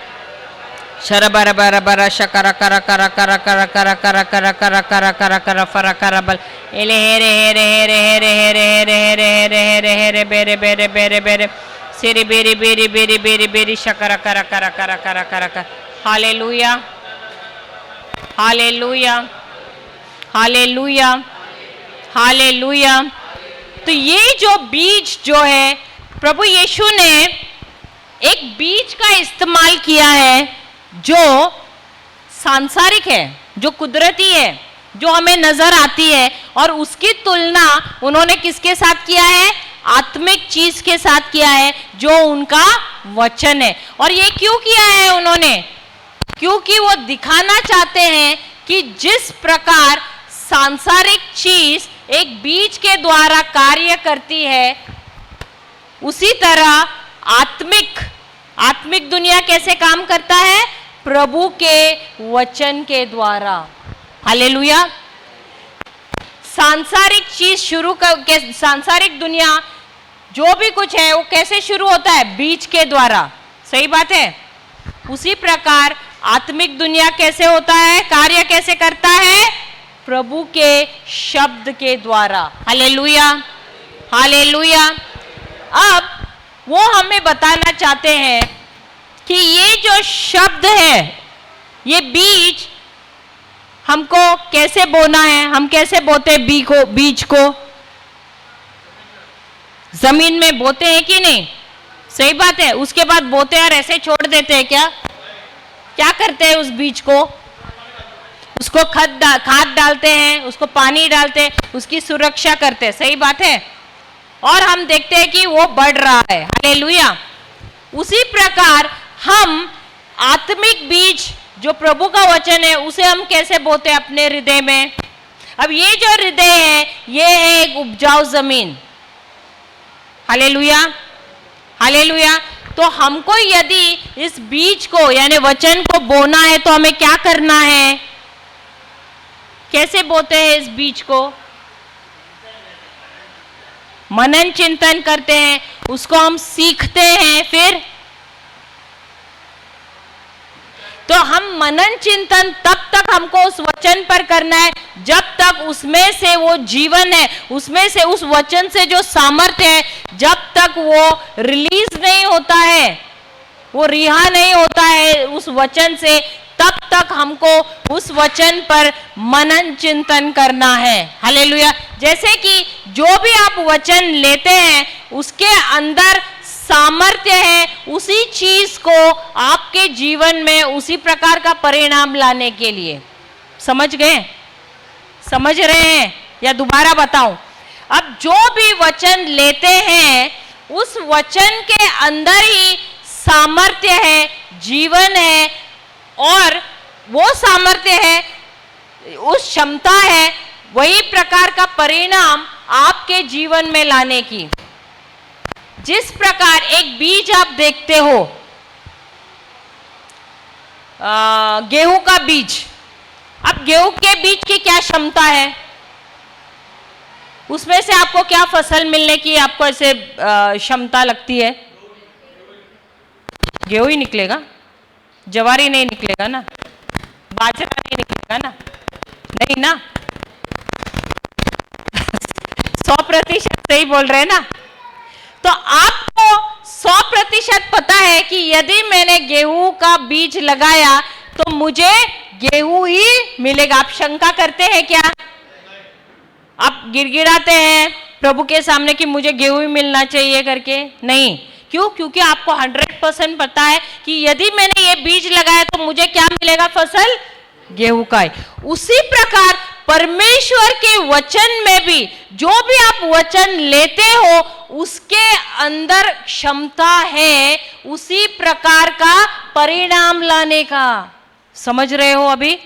Speaker 2: शरबर बर बर शकरा करा करा करा करा करा करा करा करा करा करा करा फरा करा बल एले हेरे हेरे हेरे हेरे हेरे हेरे हेरे हेरे हेरे हेरे बेरे बेरे बेरे बेरे सिरी बेरी बेरी बेरी बेरी बेरी शकरा करा करा करा करा करा करा। Hallelujah, hallelujah, hallelujah, hallelujah. तो ये जो बीज जो है, प्रभु यीशु ने एक बीज का इस्तेमाल किया है जो सांसारिक है, जो कुदरती है, जो हमें नजर आती है, और उसकी तुलना उन्होंने किसके साथ किया है? आत्मिक चीज के साथ किया है, जो उनका वचन है। और ये क्यों किया है उन्होंने? क्योंकि वो दिखाना चाहते हैं कि जिस प्रकार सांसारिक चीज एक बीज के द्वारा कार्य करती है, उसी तरह आत्मिक दुनिया कैसे काम करता है? प्रभु के वचन के द्वारा। हालेलुया। सांसारिक चीज सांसारिक दुनिया जो भी कुछ है वो कैसे शुरू होता है? बीज के द्वारा। सही बात है। उसी प्रकार आत्मिक दुनिया कैसे होता है, कार्य कैसे करता है? प्रभु के शब्द के द्वारा। Hallelujah, hallelujah. अब वो हमें बताना चाहते हैं कि ये जो शब्द है, ये बीज हमको कैसे बोना है। हम कैसे बोते बीज को? जमीन में बोते हैं कि नहीं? सही बात है। उसके बाद बोते और ऐसे छोड़ देते हैं क्या? क्या करते हैं उस बीज को? उसको खाद डालते हैं, उसको पानी डालते हैं, उसकी सुरक्षा करते हैं। सही बात है। और हम देखते हैं कि वो बढ़ रहा है। हालेलुया। उसी प्रकार हम आत्मिक बीज जो प्रभु का वचन है, उसे हम कैसे बोते हैं अपने हृदय में? अब ये जो हृदय है, ये है एक उपजाऊ जमीन। Hallelujah, hallelujah. तो हमको यदि इस बीज को यानी वचन को बोना है तो हमें क्या करना है? कैसे बोते हैं इस बीज को? मनन चिंतन करते हैं, उसको हम सीखते हैं। फिर तो हम मनन चिंतन तब तक हमको उस वचन पर करना है जब तक उसमें से वो जीवन है, उसमें से उस वचन से जो सामर्थ्य है, जब तक वो रिलीज नहीं होता है, वो रिहा नहीं होता है उस वचन से, तब तक हमको उस वचन पर मनन चिंतन करना है। हालेलुया। जैसे कि जो भी आप वचन लेते हैं उसके अंदर सामर्थ्य है उसी चीज को आपके जीवन में उसी प्रकार का परिणाम लाने के लिए। समझ गए? समझ रहे हैं या दोबारा बताऊं? अब जो भी वचन लेते हैं उस वचन के अंदर ही सामर्थ्य है, जीवन है, और वो सामर्थ्य है, उस क्षमता है वही प्रकार का परिणाम आपके जीवन में लाने की। जिस प्रकार एक बीज आप देखते हो, गेहूं का बीज, अब गेहूं के बीज की क्या क्षमता है? उसमें से आपको क्या फसल मिलने की आपको ऐसे क्षमता लगती है? गेहूं ही निकलेगा, जवारी नहीं निकलेगा ना, बाजरा नहीं निकलेगा ना, नहीं ना। 100% सही बोल रहे हैं ना। तो आपको 100% पता है कि यदि मैंने गेहूं का बीज लगाया तो मुझे गेहूं ही मिलेगा। आप शंका करते हैं क्या? आप गिड़गिड़ाते हैं प्रभु के सामने कि मुझे गेहूं ही मिलना चाहिए करके? नहीं। क्यों? क्योंकि आपको 100% पता है कि यदि मैंने ये बीज लगाया तो मुझे क्या मिलेगा? फसल गेहूं का है। उसी प्रकार परमेश्वर के वचन में भी जो भी आप वचन लेते हो उसके अंदर क्षमता है उसी प्रकार का परिणाम लाने का। समझ रहे हो? अभी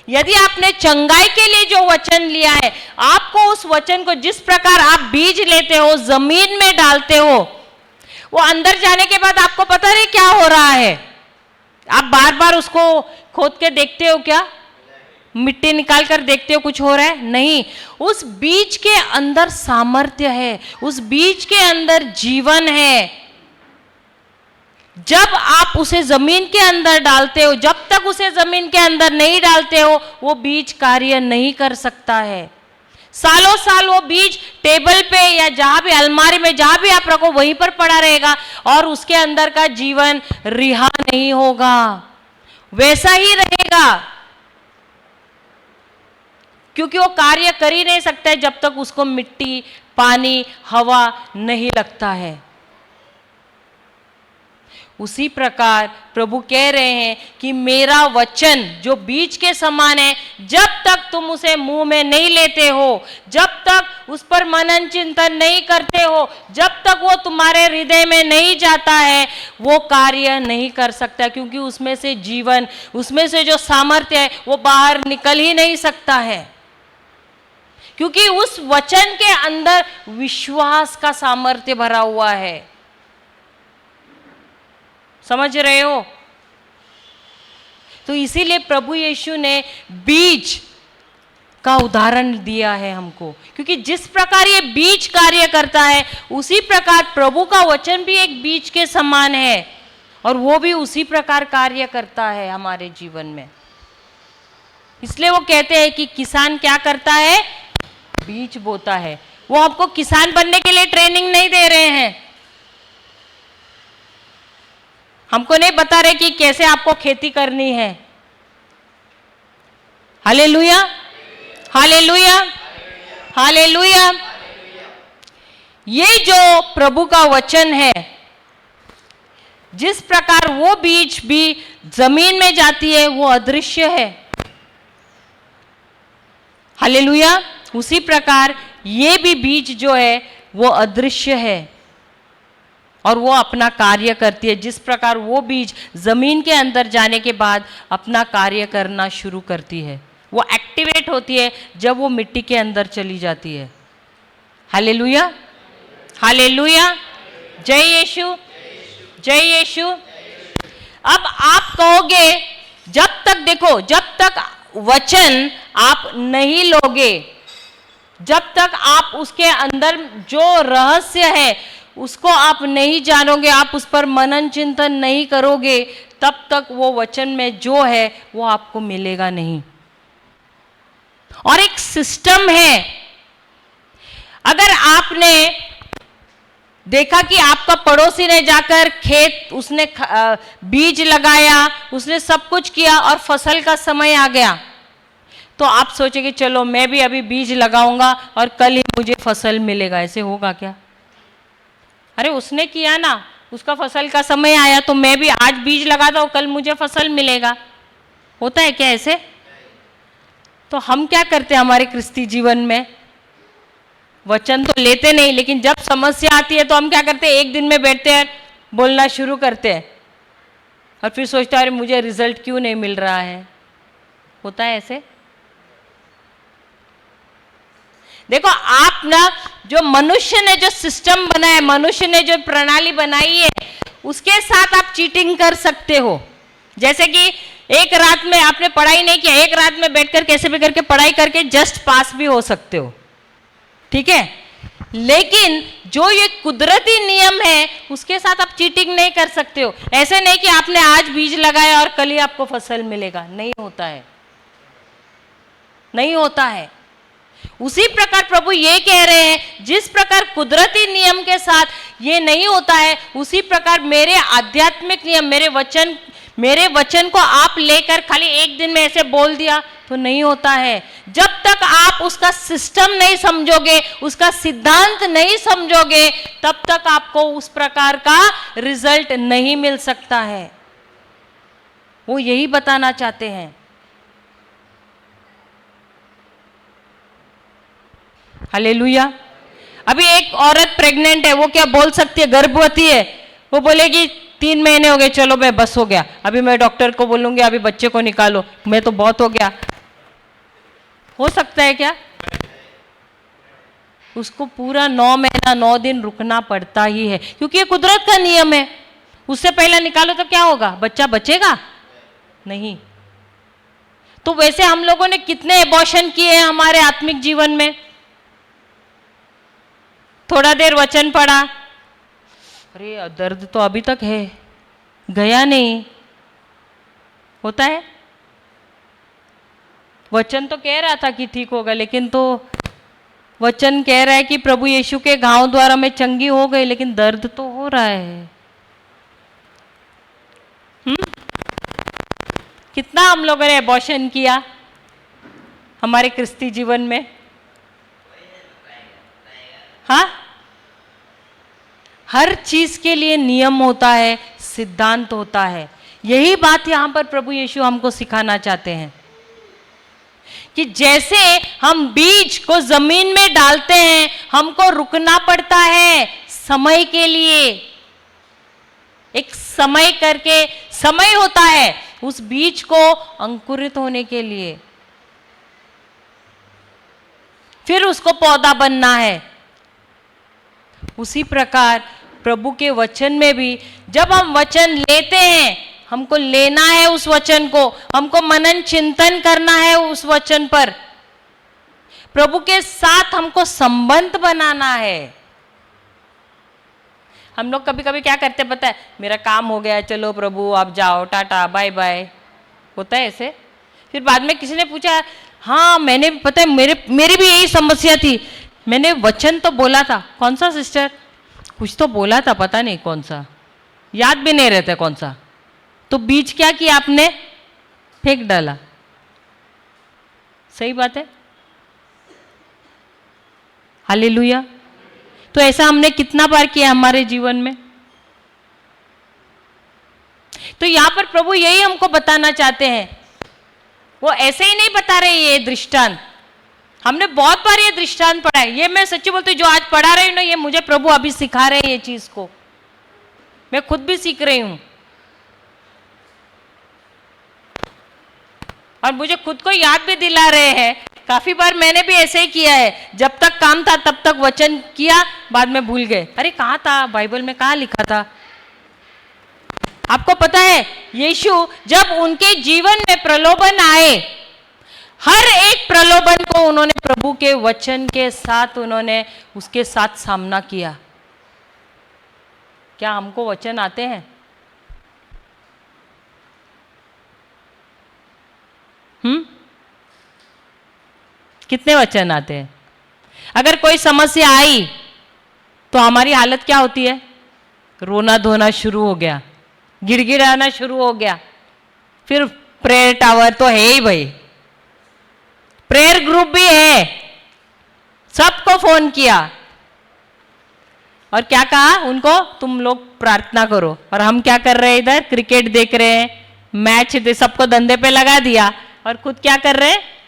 Speaker 2: यदि आपने चंगाई के लिए जो वचन लिया है, आपको उस वचन को जिस प्रकार आप बीज लेते हो, जमीन में डालते हो, वो अंदर जाने के बाद आपको पता नहीं क्या हो रहा है। आप बार बार उसको खोद के देखते हो क्या? मिट्टी निकाल कर देखते हो कुछ हो रहा है? नहीं। उस बीज के अंदर सामर्थ्य है, उस बीज के अंदर जीवन है। जब आप उसे जमीन के अंदर डालते हो, जब तक उसे जमीन के अंदर नहीं डालते हो, वो बीज कार्य नहीं कर सकता है। सालों साल वो बीज टेबल पे या जहां भी अलमारी में जहां भी आप रखो वहीं पर पड़ा रहेगा और उसके अंदर का जीवन रिहा नहीं होगा, वैसा ही रहेगा, क्योंकि वो कार्य कर ही नहीं सकता है जब तक उसको मिट्टी, पानी, हवा नहीं लगता है। उसी प्रकार प्रभु कह रहे हैं कि मेरा वचन जो बीज के समान है, जब तक तुम उसे मुंह में नहीं लेते हो, जब तक उस पर मनन चिंतन नहीं करते हो, जब तक वो तुम्हारे हृदय में नहीं जाता है, वो कार्य नहीं कर सकता, क्योंकि उसमें से जीवन, उसमें से जो सामर्थ्य है वो बाहर निकल ही नहीं सकता है, क्योंकि उस वचन के अंदर विश्वास का सामर्थ्य भरा हुआ है। समझ रहे हो? तो इसीलिए प्रभु यीशु ने बीज
Speaker 1: का उदाहरण दिया है हमको, क्योंकि जिस प्रकार ये बीज कार्य करता है उसी प्रकार प्रभु का वचन भी एक बीज के समान है और वो भी उसी प्रकार कार्य करता है हमारे जीवन में। इसलिए वो कहते हैं कि किसान क्या करता है, बीज बोता है। वो आपको किसान बनने के लिए ट्रेनिंग नहीं दे रहे हैं, हमको नहीं बता रहे कि कैसे आपको खेती करनी है। Hallelujah, hallelujah, hallelujah. ये जो प्रभु का वचन है, जिस प्रकार वो बीज भी जमीन में जाती है वो अदृश्य है। हालेलुया। उसी प्रकार ये भी बीज जो है वो अदृश्य है और वो अपना कार्य करती है। जिस प्रकार वो बीज जमीन के अंदर जाने के बाद अपना कार्य करना शुरू करती है, वो एक्टिवेट होती है जब वो मिट्टी के अंदर चली जाती है। हालेलुया, हालेलुया, जय यीशु, जय यीशु। अब आप कहोगे, जब तक देखो, जब तक वचन आप नहीं लोगे, जब तक आप उसके अंदर जो रहस्य है उसको आप नहीं जानोगे, आप उस पर मनन चिंतन नहीं करोगे, तब तक वो वचन में जो है वो आपको मिलेगा नहीं। और एक सिस्टम है, अगर आपने देखा कि आपका पड़ोसी ने जाकर खेत, उसने बीज लगाया, उसने सब कुछ किया और फसल का समय आ गया, तो आप सोचेंगे चलो मैं भी अभी बीज लगाऊंगा और कल ही मुझे फसल मिलेगा। ऐसे होगा क्या? अरे उसने किया ना, उसका फसल का समय आया तो मैं भी आज बीज लगाता हूं, कल मुझे फसल मिलेगा। होता है क्या ऐसे? तो हम क्या करते हैं हमारे क्रिस्ती जीवन में? वचन तो लेते नहीं, लेकिन जब समस्या आती है तो हम क्या करते हैं, एक दिन में बैठते हैं, बोलना शुरू करते हैं और फिर सोचते हैं अरे मुझे रिजल्ट क्यों नहीं मिल रहा है। होता है ऐसे? देखो आप ना, जो मनुष्य ने जो सिस्टम बनाया, मनुष्य ने जो प्रणाली बनाई है, उसके साथ आप चीटिंग कर सकते हो। जैसे कि एक रात में आपने पढ़ाई नहीं किया, एक रात में बैठकर कैसे भी करके पढ़ाई करके जस्ट पास भी हो सकते हो, ठीक है। लेकिन जो ये कुदरती नियम है उसके साथ आप चीटिंग नहीं कर सकते हो। ऐसे नहीं कि आपने आज बीज लगाया और कल ही आपको फसल मिलेगा, नहीं होता है, नहीं होता है। उसी प्रकार प्रभु ये कह रहे हैं, जिस प्रकार कुदरती नियम के साथ ये नहीं होता है, उसी प्रकार मेरे आध्यात्मिक नियम, मेरे वचन को आप लेकर खाली एक दिन में ऐसे बोल दिया तो नहीं होता है। जब तक आप उसका सिस्टम नहीं समझोगे, उसका सिद्धांत नहीं समझोगे, तब तक आपको उस प्रकार का रिजल्ट नहीं मिल सकता है। वो यही बताना चाहते हैं। हालेलुया। अभी एक औरत प्रेग्नेंट है, वो क्या बोल सकती है, गर्भवती है, वो बोलेगी 3 महीने हो गए, चलो मैं बस हो गया, अभी मैं डॉक्टर को बोलूंगी अभी बच्चे को निकालो, मैं तो बहुत हो गया। हो सकता है क्या? उसको पूरा 9 महीना 9 दिन रुकना पड़ता ही है, क्योंकि ये कुदरत का नियम है। उससे पहले निकालो तो क्या होगा, बच्चा बचेगा नहीं। तो वैसे हम लोगों ने कितने एबॉर्शन किए हैं हमारे आत्मिक जीवन में। थोड़ा देर वचन पढ़ा, अरे दर्द तो अभी तक है, गया नहीं। होता है? वचन तो कह रहा था कि ठीक होगा, लेकिन तो वचन कह रहा है कि प्रभु यीशु के घाव द्वारा मैं चंगी हो गई, लेकिन दर्द तो हो रहा है। कितना हम लोगों ने एबॉर्शन किया हमारे क्रिस्ती जीवन में? हाँ, हर चीज के लिए नियम होता है, सिद्धांत होता है। यही बात यहां पर प्रभु यीशु हमको सिखाना चाहते हैं कि जैसे हम बीज को जमीन में डालते हैं, हमको रुकना पड़ता है समय के लिए। एक समय करके समय होता है उस बीज को अंकुरित होने के लिए, फिर उसको पौधा बनना है। उसी प्रकार प्रभु के वचन में भी जब हम वचन लेते हैं, हमको लेना है उस वचन को, हमको मनन चिंतन करना है उस वचन पर,
Speaker 2: प्रभु के साथ हमको संबंध बनाना है। हम लोग कभी कभी क्या करते पता है, मेरा काम हो गया, चलो प्रभु आप जाओ, टाटा बाय बाय, होता है ऐसे। फिर बाद में किसी ने पूछा, हाँ मैंने पता है मेरी भी यही समस्या थी, मैंने वचन तो बोला था, कौन सा सिस्टर, कुछ तो बोला था, पता नहीं कौन सा, याद भी नहीं रहता कौन सा, तो बीच क्या किया आपने, फेंक डाला। सही बात है, हालेलुया। तो ऐसा हमने कितना बार किया हमारे जीवन में। तो यहां पर प्रभु यही हमको बताना चाहते हैं, वो ऐसे ही नहीं बता रहे ये दृष्टांत, हमने बहुत बार ये दृष्टांत पढ़ा है। ये मैं सच्ची बोलती हूँ, जो आज पढ़ा रही हूँ ना, ये मुझे प्रभु अभी सिखा रहे हैं ये चीज को, मैं खुद भी सीख रही हूं और मुझे खुद को याद भी दिला रहे हैं। काफी बार मैंने भी ऐसे ही किया है, जब तक काम था तब तक वचन किया, बाद में भूल गए, अरे कहाँ था बाइबल में, कहाँ लिखा था। आपको पता है यीशु जब उनके जीवन में प्रलोभन आए, हर एक प्रलोभन को उन्होंने प्रभु के वचन के साथ उन्होंने उसके साथ सामना किया। क्या हमको वचन आते हैं? कितने वचन आते हैं? अगर कोई समस्या आई तो हमारी हालत क्या होती है? रोना धोना शुरू हो गया, गिड़गिड़ाना शुरू हो गया। फिर प्रेयर टावर तो है ही भाई, प्रेयर ग्रुप भी है, सबको फोन किया और क्या कहा उनको, तुम लोग प्रार्थना करो। और हम क्या कर रहे हैं, इधर क्रिकेट देख रहे हैं, मैच दे, सबको धंधे पे लगा दिया और खुद क्या कर रहे हैं,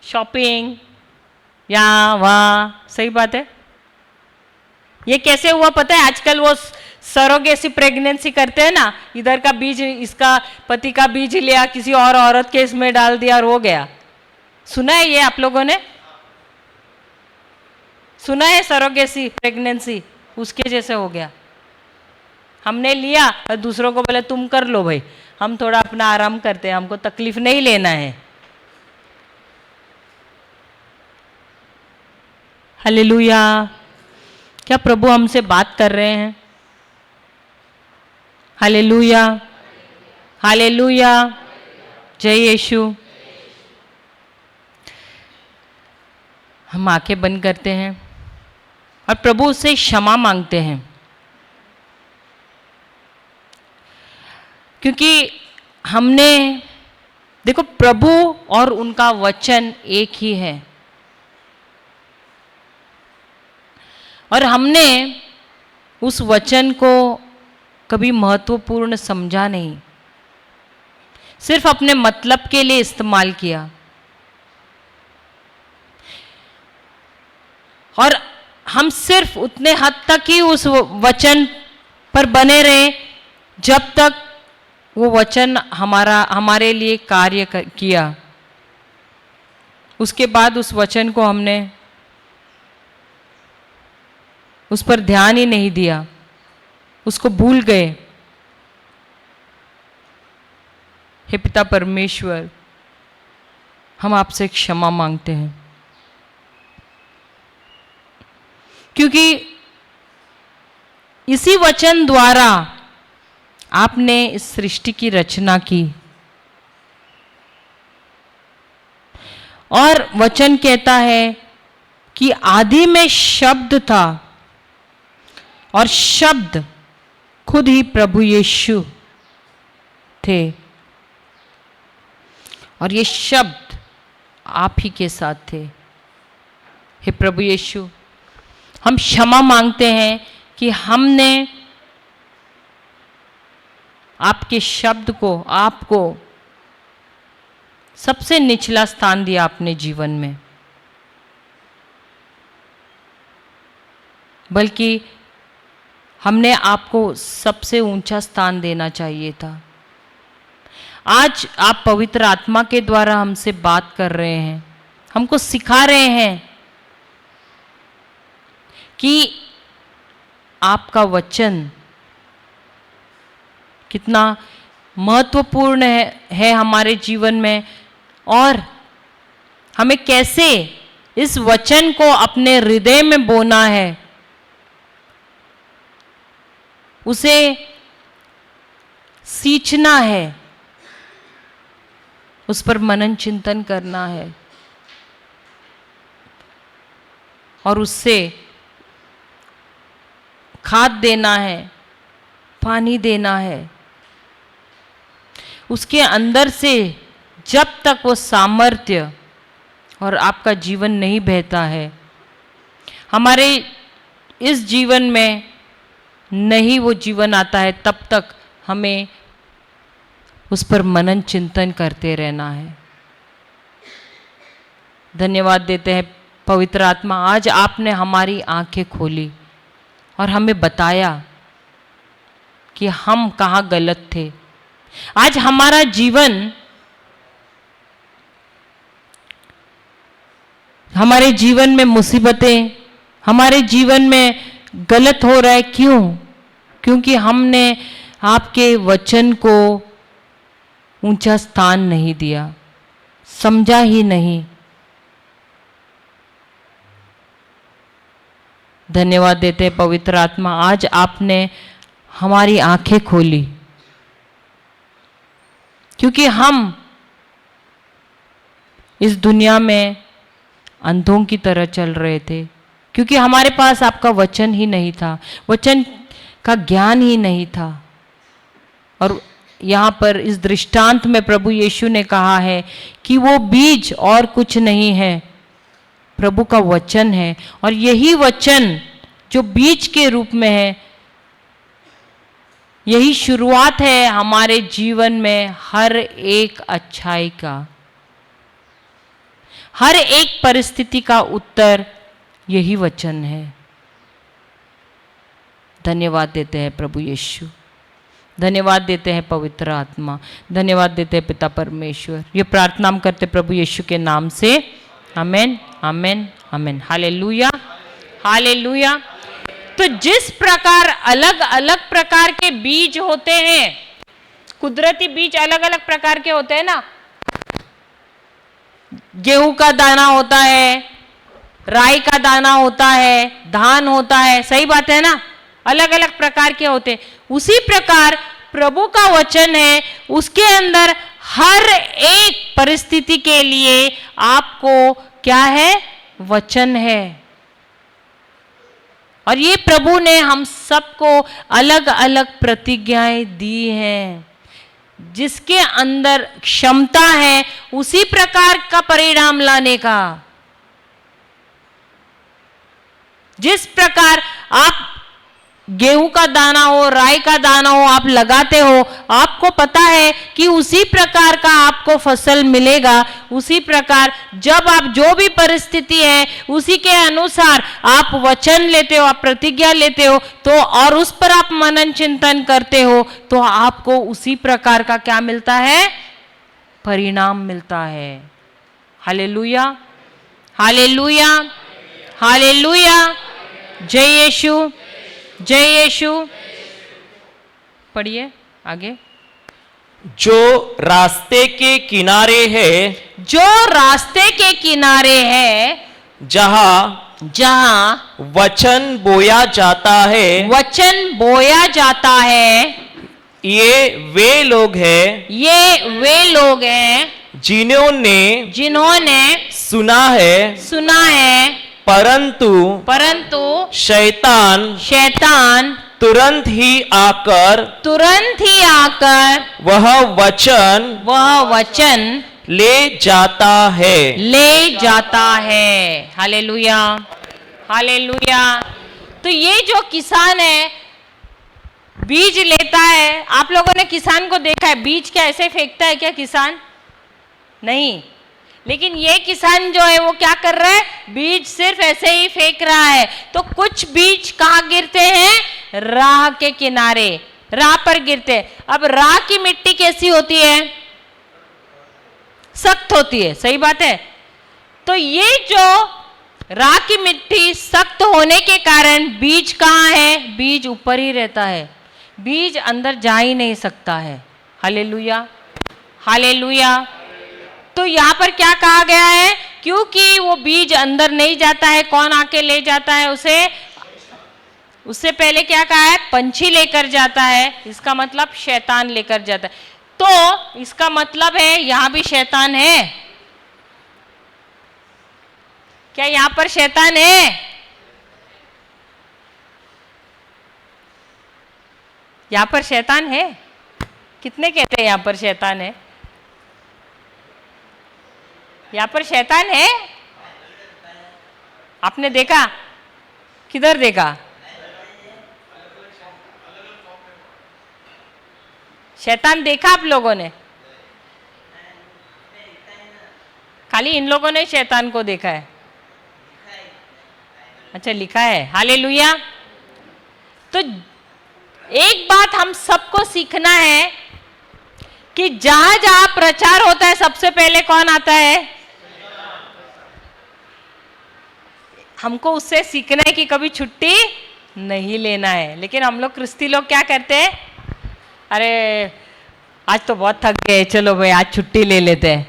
Speaker 2: शॉपिंग यहाँ वहाँ। सही बात है। ये कैसे हुआ पता है? आजकल वो सरोगेसी प्रेगनेंसी करते हैं ना, इधर का बीज, इसका पति का बीज लिया, किसी और औरत के इसमें डाल दिया और हो गया। सुना है ये आप लोगों ने? सुना है सरोगेसी प्रेगनेंसी? उसके जैसे हो गया। हमने लिया और दूसरों को बोले तुम कर लो भाई, हम थोड़ा अपना आराम करते हैं, हमको तकलीफ नहीं लेना है। हालेलुया। क्या प्रभु हमसे बात कर रहे हैं? हालेलुया, हालेलुया, जय यीशु। हम आंखें बंद करते हैं और प्रभु से क्षमा मांगते हैं, क्योंकि हमने देखो प्रभु और उनका वचन एक ही है और हमने उस वचन को कभी महत्वपूर्ण समझा नहीं, सिर्फ अपने मतलब के लिए इस्तेमाल किया। और हम सिर्फ उतने हद तक ही उस वचन पर बने रहे जब तक वो वचन हमारे लिए कार्य किया। उसके बाद उस वचन को हमने उस पर ध्यान ही नहीं दिया, उसको भूल गए। हे पिता परमेश्वर, हम आपसे क्षमा मांगते हैं, क्योंकि इसी वचन द्वारा आपने इस सृष्टि की रचना की और वचन कहता है कि आदि में शब्द था और शब्द खुद ही प्रभु यीशु थे और ये शब्द आप ही के साथ थे। हे प्रभु यीशु, हम क्षमा मांगते हैं कि हमने आपके शब्द को, आपको सबसे निचला स्थान दिया अपने जीवन में, बल्कि हमने आपको सबसे ऊंचा स्थान देना चाहिए था। आज आप पवित्र आत्मा के द्वारा हमसे बात कर रहे हैं, हमको सिखा रहे हैं कि आपका वचन कितना महत्वपूर्ण है हमारे जीवन में और
Speaker 1: हमें कैसे इस वचन को अपने हृदय में बोना है, उसे सींचना है, उस पर मनन चिंतन करना है और उससे खाद देना है, पानी देना है। उसके अंदर से जब तक वो सामर्थ्य और आपका जीवन नहीं बहता है, हमारे इस जीवन में नहीं वो जीवन आता है, तब तक हमें उस पर मनन चिंतन करते रहना है। धन्यवाद देते हैं पवित्र आत्मा, आज आपने हमारी आंखें खोली और हमें बताया कि हम कहाँ गलत थे। आज हमारा जीवन, हमारे जीवन में मुसीबतें, हमारे जीवन में गलत हो रहा है, क्यों? क्योंकि हमने आपके वचन को ऊंचा स्थान नहीं दिया, समझा ही नहीं। धन्यवाद देते हैं पवित्र आत्मा, आज आपने हमारी आंखें खोली, क्योंकि हम इस दुनिया में अंधों की तरह चल रहे थे, क्योंकि हमारे पास आपका वचन ही नहीं था, वचन का ज्ञान ही नहीं था। और यहाँ पर इस दृष्टांत में प्रभु यीशु ने कहा है कि वो बीज और कुछ नहीं है, प्रभु का वचन है। और यही वचन जो बीज के रूप में है, यही शुरुआत है हमारे जीवन में हर एक अच्छाई का, हर एक परिस्थिति का उत्तर यही वचन है। धन्यवाद देते हैं प्रभु यीशु, धन्यवाद देते हैं पवित्र आत्मा, धन्यवाद देते हैं पिता परमेश्वर। ये प्रार्थना हम करते प्रभु यीशु के नाम से, आमेन, आमेन, आमेन। Hallelujah, hallelujah. तो जिस प्रकार अलग अलग प्रकार के बीज होते हैं, कुदरती बीज अलग अलग प्रकार के होते हैं ना, गेहूं का दाना होता है, राई का दाना होता है, धान होता है, सही बात है ना, अलग अलग प्रकार के होते हैं। उसी प्रकार प्रभु का वचन है, उसके अंदर हर एक परिस्थिति के लिए आपको क्या है? वचन है। और ये प्रभु ने हम सबको अलग अलग प्रतिज्ञाएं दी हैं, जिसके अंदर क्षमता है उसी प्रकार का परिणाम लाने का। जिस प्रकार आप गेहूं का दाना हो, राई का दाना हो, आप लगाते हो, आपको पता है कि उसी प्रकार का आपको फसल मिलेगा। उसी प्रकार जब आप जो भी परिस्थिति है उसी के अनुसार आप वचन लेते हो, आप प्रतिज्ञा लेते हो, तो और उस पर आप मनन चिंतन करते हो, तो आपको उसी प्रकार का क्या मिलता है? परिणाम मिलता है। Hallelujah, hallelujah, hallelujah. जय यीशु, जय यीशु। पढ़िए आगे।
Speaker 4: जो रास्ते के किनारे है,
Speaker 1: जो रास्ते के किनारे है,
Speaker 4: जहाँ
Speaker 1: जहाँ
Speaker 4: वचन बोया जाता है,
Speaker 1: वचन बोया जाता है,
Speaker 4: ये वे लोग हैं,
Speaker 1: ये वे लोग हैं
Speaker 4: जिन्होंने सुना है, परंतु शैतान तुरंत ही आकर वह वचन ले जाता है।
Speaker 1: Hallelujah, hallelujah. तो ये जो किसान है, बीज लेता है। आप लोगों ने किसान को देखा है, बीज क्या ऐसे फेंकता है क्या किसान? नहीं। लेकिन ये किसान जो है वो क्या कर रहा है? बीज सिर्फ ऐसे ही फेंक रहा है। तो कुछ बीज कहाँ गिरते हैं? राह के किनारे, राह पर गिरते हैं। अब राह की मिट्टी कैसी होती है? सख्त होती है, सही बात है। तो ये जो राह की मिट्टी सख्त होने के कारण बीज कहाँ है? बीज ऊपर ही रहता है, बीज अंदर जा ही नहीं सकता है। Hallelujah, hallelujah. तो यहाँ पर क्या कहा गया है?
Speaker 2: क्योंकि वो बीज अंदर नहीं जाता है, कौन आके ले जाता है उसे? उससे पहले क्या कहा है? पंछी लेकर जाता है, इसका मतलब शैतान लेकर जाता है। तो इसका मतलब है यहां भी शैतान है। क्या यहां पर शैतान है? यहां पर शैतान है? कितने कहते हैं यहां पर शैतान है? यहां पर शैतान है? आपने देखा? किधर देखा? शैतान देखा आप लोगों ने? खाली इन लोगों ने शैतान को देखा है? अच्छा, लिखा है। हालेलुया। तो एक बात हम सबको सीखना है कि जहां जहां प्रचार होता है सबसे पहले कौन आता है? हमको उससे सीखना है कि कभी छुट्टी नहीं लेना है। लेकिन हम लोग क्रिस्ती लोग क्या करते हैं? अरे आज तो बहुत थक गए, चलो भाई आज छुट्टी ले लेते हैं।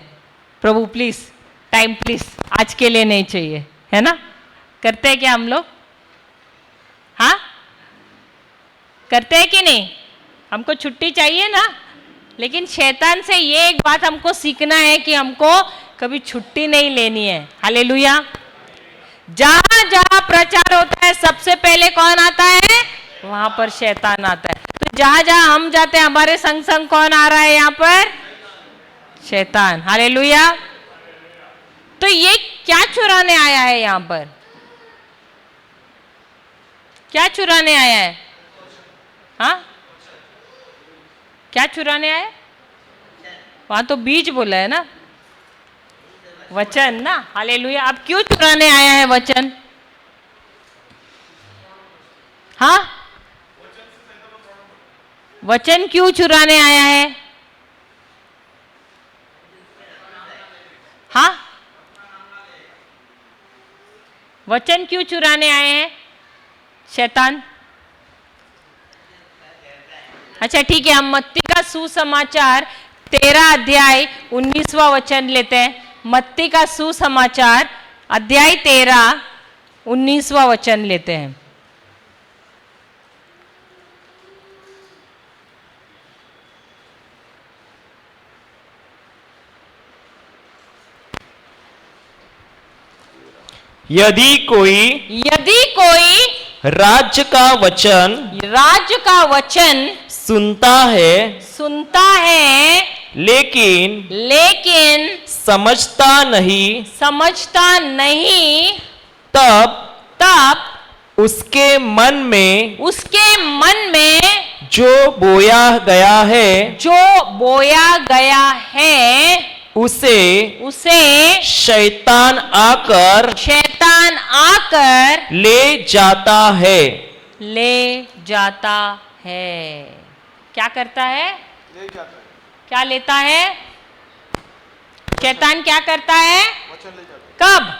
Speaker 2: प्रभु प्लीज, टाइम प्लीज, आज के लिए नहीं चाहिए, है ना? करते हैं क्या हम लोग? हाँ, करते हैं कि नहीं? हमको छुट्टी चाहिए ना। लेकिन शैतान से ये एक बात हमको सीखना है कि हमको कभी छुट्टी नहीं लेनी है। हालेलुया। जहां जहां प्रचार होता है सबसे पहले कौन आता है? वहां पर शैतान आता है। तो जहां जहां हम जाते हैं हमारे संग संग कौन आ रहा है यहां पर? शैतान। हालेलुया। तो ये क्या चुराने आया है यहां पर? क्या चुराने आया है? हाँ, क्या चुराने आया? वहां तो बीज बोला है ना, वचन ना। हालेलुया। अब क्यों चुराने आया है वचन? हाँ, वचन क्यों चुराने आया है? हाँ, वचन क्यों चुराने आए हैं शैतान? अच्छा ठीक है, हम मत्ती का सुसमाचार 13 अध्याय 19वां वचन लेते हैं। मत्ती का सुसमाचार अध्याय 13 19वां वचन लेते हैं।
Speaker 4: यदि कोई राज्य का वचन सुनता है लेकिन समझता नहीं, तब उसके मन में जो बोया गया है उसे शैतान आकर ले जाता है। क्या करता है?
Speaker 3: ले जाता है।
Speaker 2: क्या लेता है? शैतान क्या करता है?
Speaker 3: वचन ले जाता है।
Speaker 2: कब?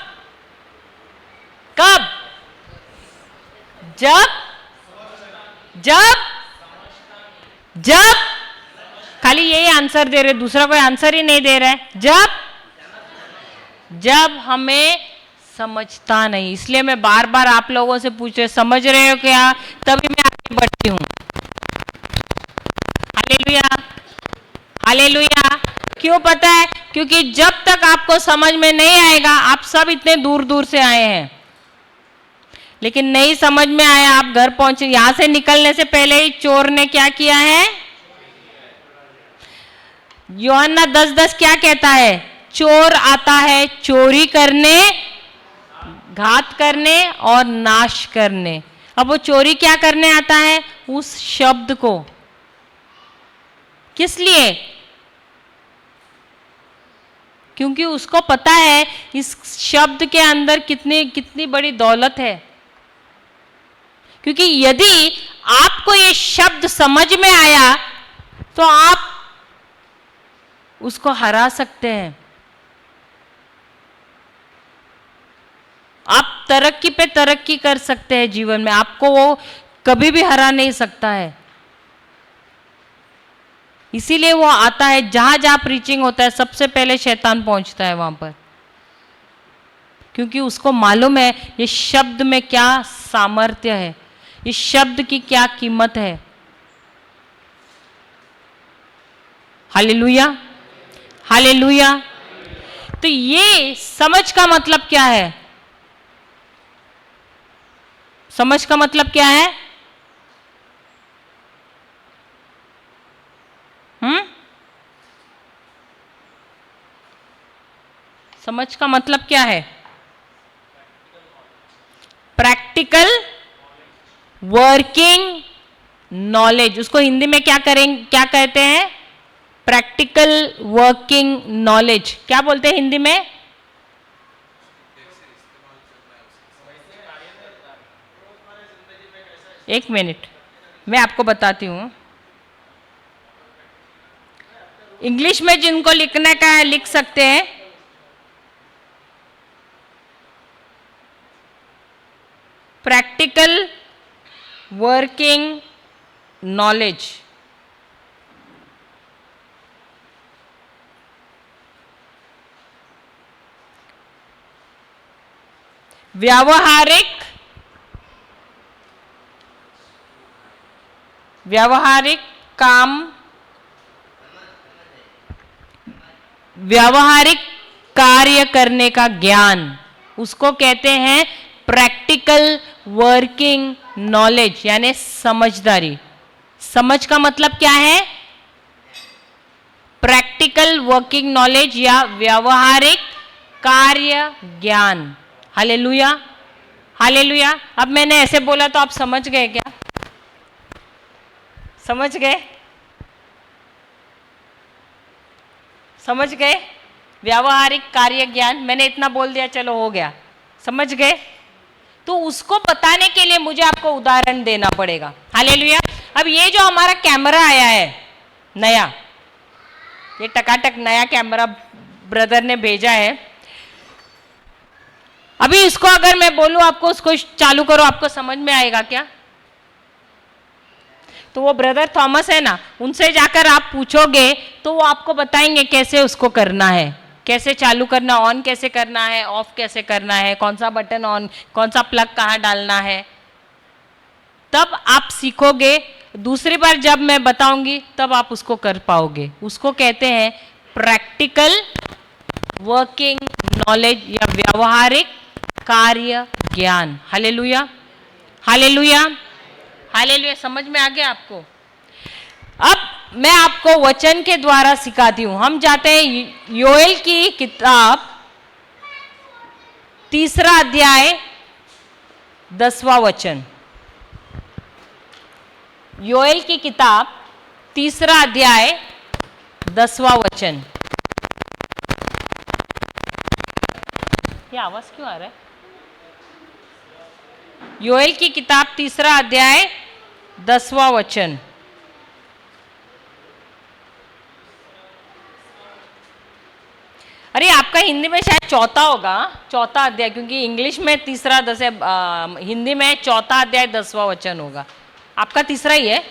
Speaker 2: जब खाली यही आंसर दे रहे, दूसरा कोई आंसर ही नहीं दे रहा है। जब हमें समझता नहीं। इसलिए मैं बार बार आप लोगों से पूछ रहे, समझ रहे हो क्या? तभी मैं आगे बढ़ती हूँ। Hallelujah, hallelujah. क्यों पता है? क्योंकि जब तक आपको समझ में नहीं आएगा, आप सब इतने दूर दूर से आए हैं, लेकिन नहीं समझ में आया, आप घर पहुंचे, यहां से निकलने से पहले ही चोर ने क्या किया है? यूहन्ना 10:10 क्या कहता है? चोर आता है चोरी करने, घात करने और नाश करने। अब वो चोरी क्या करने आता है? उस शब्द को। किस लिए? क्योंकि उसको पता है इस शब्द के अंदर कितनी बड़ी दौलत है। क्योंकि यदि आपको ये शब्द समझ में आया तो आप उसको हरा सकते हैं। आप तरक्की पे तरक्की कर सकते हैं जीवन में, आपको वो कभी भी हरा नहीं सकता है। इसीलिए वो आता है, जहां जहां प्रीचिंग होता है सबसे पहले शैतान पहुंचता है वहां पर।
Speaker 1: क्योंकि उसको मालूम है ये शब्द में क्या सामर्थ्य है, इस शब्द की क्या कीमत है। Hallelujah, hallelujah. तो ये समझ का मतलब क्या है? समझ का मतलब क्या है? समझ का मतलब क्या है? Practical working knowledge. उसको हिंदी में क्या करेंगे, क्या कहते हैं? Practical working knowledge. क्या बोलते हैं हिंदी में? एक मिनट, मैं आपको बताती हूं। इंग्लिश में जिनको लिखने का है लिख सकते हैं। Practical working knowledge. व्यावहारिक काम, व्यावहारिक कार्य करने का ज्ञान, उसको कहते हैं प्रैक्टिकल वर्किंग नॉलेज, यानी समझदारी। समझ का मतलब क्या है? प्रैक्टिकल वर्किंग नॉलेज या व्यावहारिक कार्य ज्ञान। Hallelujah, hallelujah. अब मैंने ऐसे बोला तो आप समझ गए क्या? समझ गए? समझ गए? व्यावहारिक कार्य ज्ञान, मैंने इतना बोल दिया, चलो हो गया, समझ गए? तो उसको बताने के लिए मुझे आपको उदाहरण देना पड़ेगा। हालेलुया। अब ये जो हमारा कैमरा आया है नया, ये टकाटक नया कैमरा ब्रदर ने भेजा है। अभी इसको अगर मैं बोलूं आपको उसको चालू करो, आपको समझ में आएगा क्या? तो वो ब्रदर थॉमस है ना, उनसे जाकर आप पूछोगे तो वो आपको बताएंगे कैसे उसको करना है, कैसे चालू करना, ऑन कैसे करना है, ऑफ कैसे करना है, कौन सा बटन ऑन, कौन सा प्लग कहाँ डालना है। तब आप सीखोगे। दूसरी बार जब मैं बताऊंगी तब आप उसको कर पाओगे। उसको कहते हैं प्रैक्टिकल वर्किंग नॉलेज या व्यावहारिक कार्य ज्ञान। Hallelujah, hallelujah, hallelujah. समझ में आ गया आपको? अब मैं आपको वचन के द्वारा सिखाती हूं। हम जाते हैं योएल की किताब 3 अध्याय 10वां वचन। योएल की किताब 3 अध्याय 10वां वचन। ये आवाज क्यों आ रहा है? योएल की किताब 3 अध्याय 10वां वचन। अरे आपका हिंदी में शायद 4था होगा, 4था अध्याय, क्योंकि इंग्लिश में 3 10 है, हिंदी में 4था अध्याय 10वां वचन होगा। आपका 3 ही है?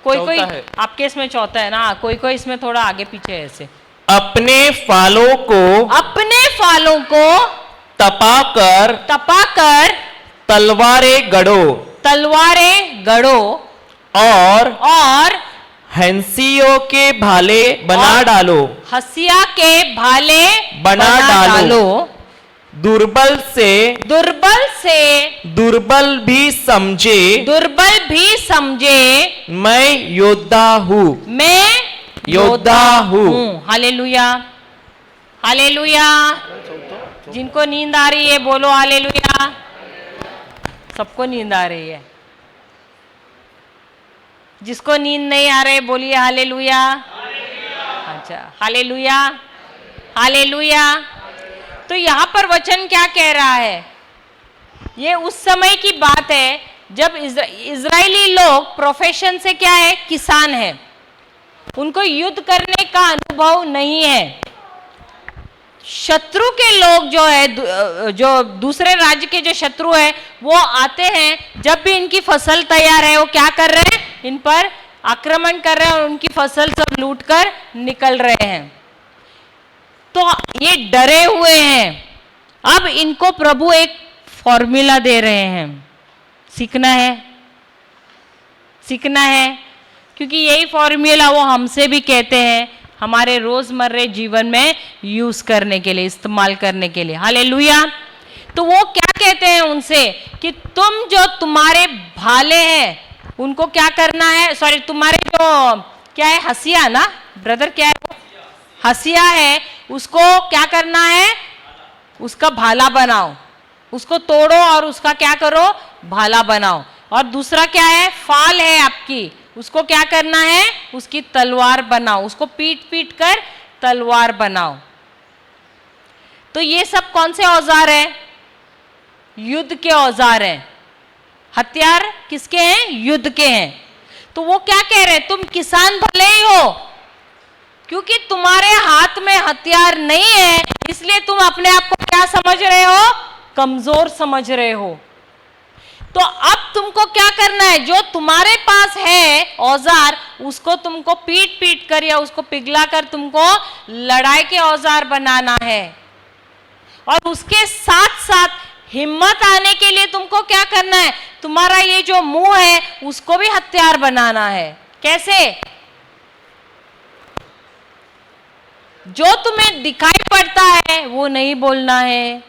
Speaker 1: कोई
Speaker 4: है।
Speaker 1: आपके इसमें 4था है ना, कोई इसमें थोड़ा आगे पीछे है ऐसे।
Speaker 4: अपने फालों को तपाकर तलवारें गढ़ो और हंसियों के भाले बना डालो।
Speaker 1: हंसिया के भाले
Speaker 4: बना डालो। दुर्बल से दुर्बल भी समझे मैं योद्धा हूँ।
Speaker 1: Hallelujah, hallelujah. जिनको नींद आ रही है बोलो हालेलुया। सबको नींद आ रही है। जिसको नींद नहीं आ रहे बोलिए हालेलुया। अच्छा, हालेलुया, हालेलुया। तो यहाँ पर वचन क्या कह रहा है? ये उस समय की बात है जब इजरायली लोग प्रोफेशन से क्या है? किसान है। उनको युद्ध करने का अनुभव नहीं है। शत्रु के लोग जो है, जो दूसरे राज्य के जो शत्रु है, वो आते हैं। जब भी इनकी फसल तैयार है, वो क्या कर रहे हैं? इन पर आक्रमण कर रहे हैं और उनकी फसल सब लूट कर निकल रहे हैं। तो ये डरे हुए हैं। अब इनको प्रभु एक फॉर्मूला दे रहे हैं, सीखना है, सीखना है, क्योंकि यही फॉर्मूला वो हमसे भी कहते हैं हमारे रोजमर्रे जीवन में यूज करने के लिए, इस्तेमाल करने के लिए। हालेलुया। तो वो क्या कहते हैं उनसे कि तुम जो तुम्हारे भाले हैं उनको क्या करना है, सॉरी तुम्हारे जो क्या है हसिया ना ब्रदर, क्या है वो हसिया है, उसको क्या करना है, उसका भाला बनाओ, उसको तोड़ो और उसका क्या करो, भाला बनाओ। और दूसरा क्या है, फाल है आपकी, उसको क्या करना है, उसकी तलवार बनाओ, उसको पीट पीट कर तलवार बनाओ। तो ये सब कौन से औजार हैं, युद्ध के औजार हैं। हथियार किसके हैं, युद्ध के हैं। तो वो क्या कह रहे हैं, तुम किसान भले ही हो, क्योंकि तुम्हारे हाथ में हथियार नहीं है, इसलिए तुम अपने आप को क्या समझ रहे हो, कमजोर समझ रहे हो। तो अब तुमको क्या करना है, जो तुम्हारे पास है औजार, उसको तुमको पीट पीट कर या उसको पिघला कर तुमको लड़ाई के औजार बनाना है। और उसके साथ साथ हिम्मत आने के लिए तुमको क्या करना है, तुम्हारा ये जो मुंह है उसको भी हथियार बनाना है। कैसे, जो तुम्हें दिखाई पड़ता है वो नहीं बोलना है,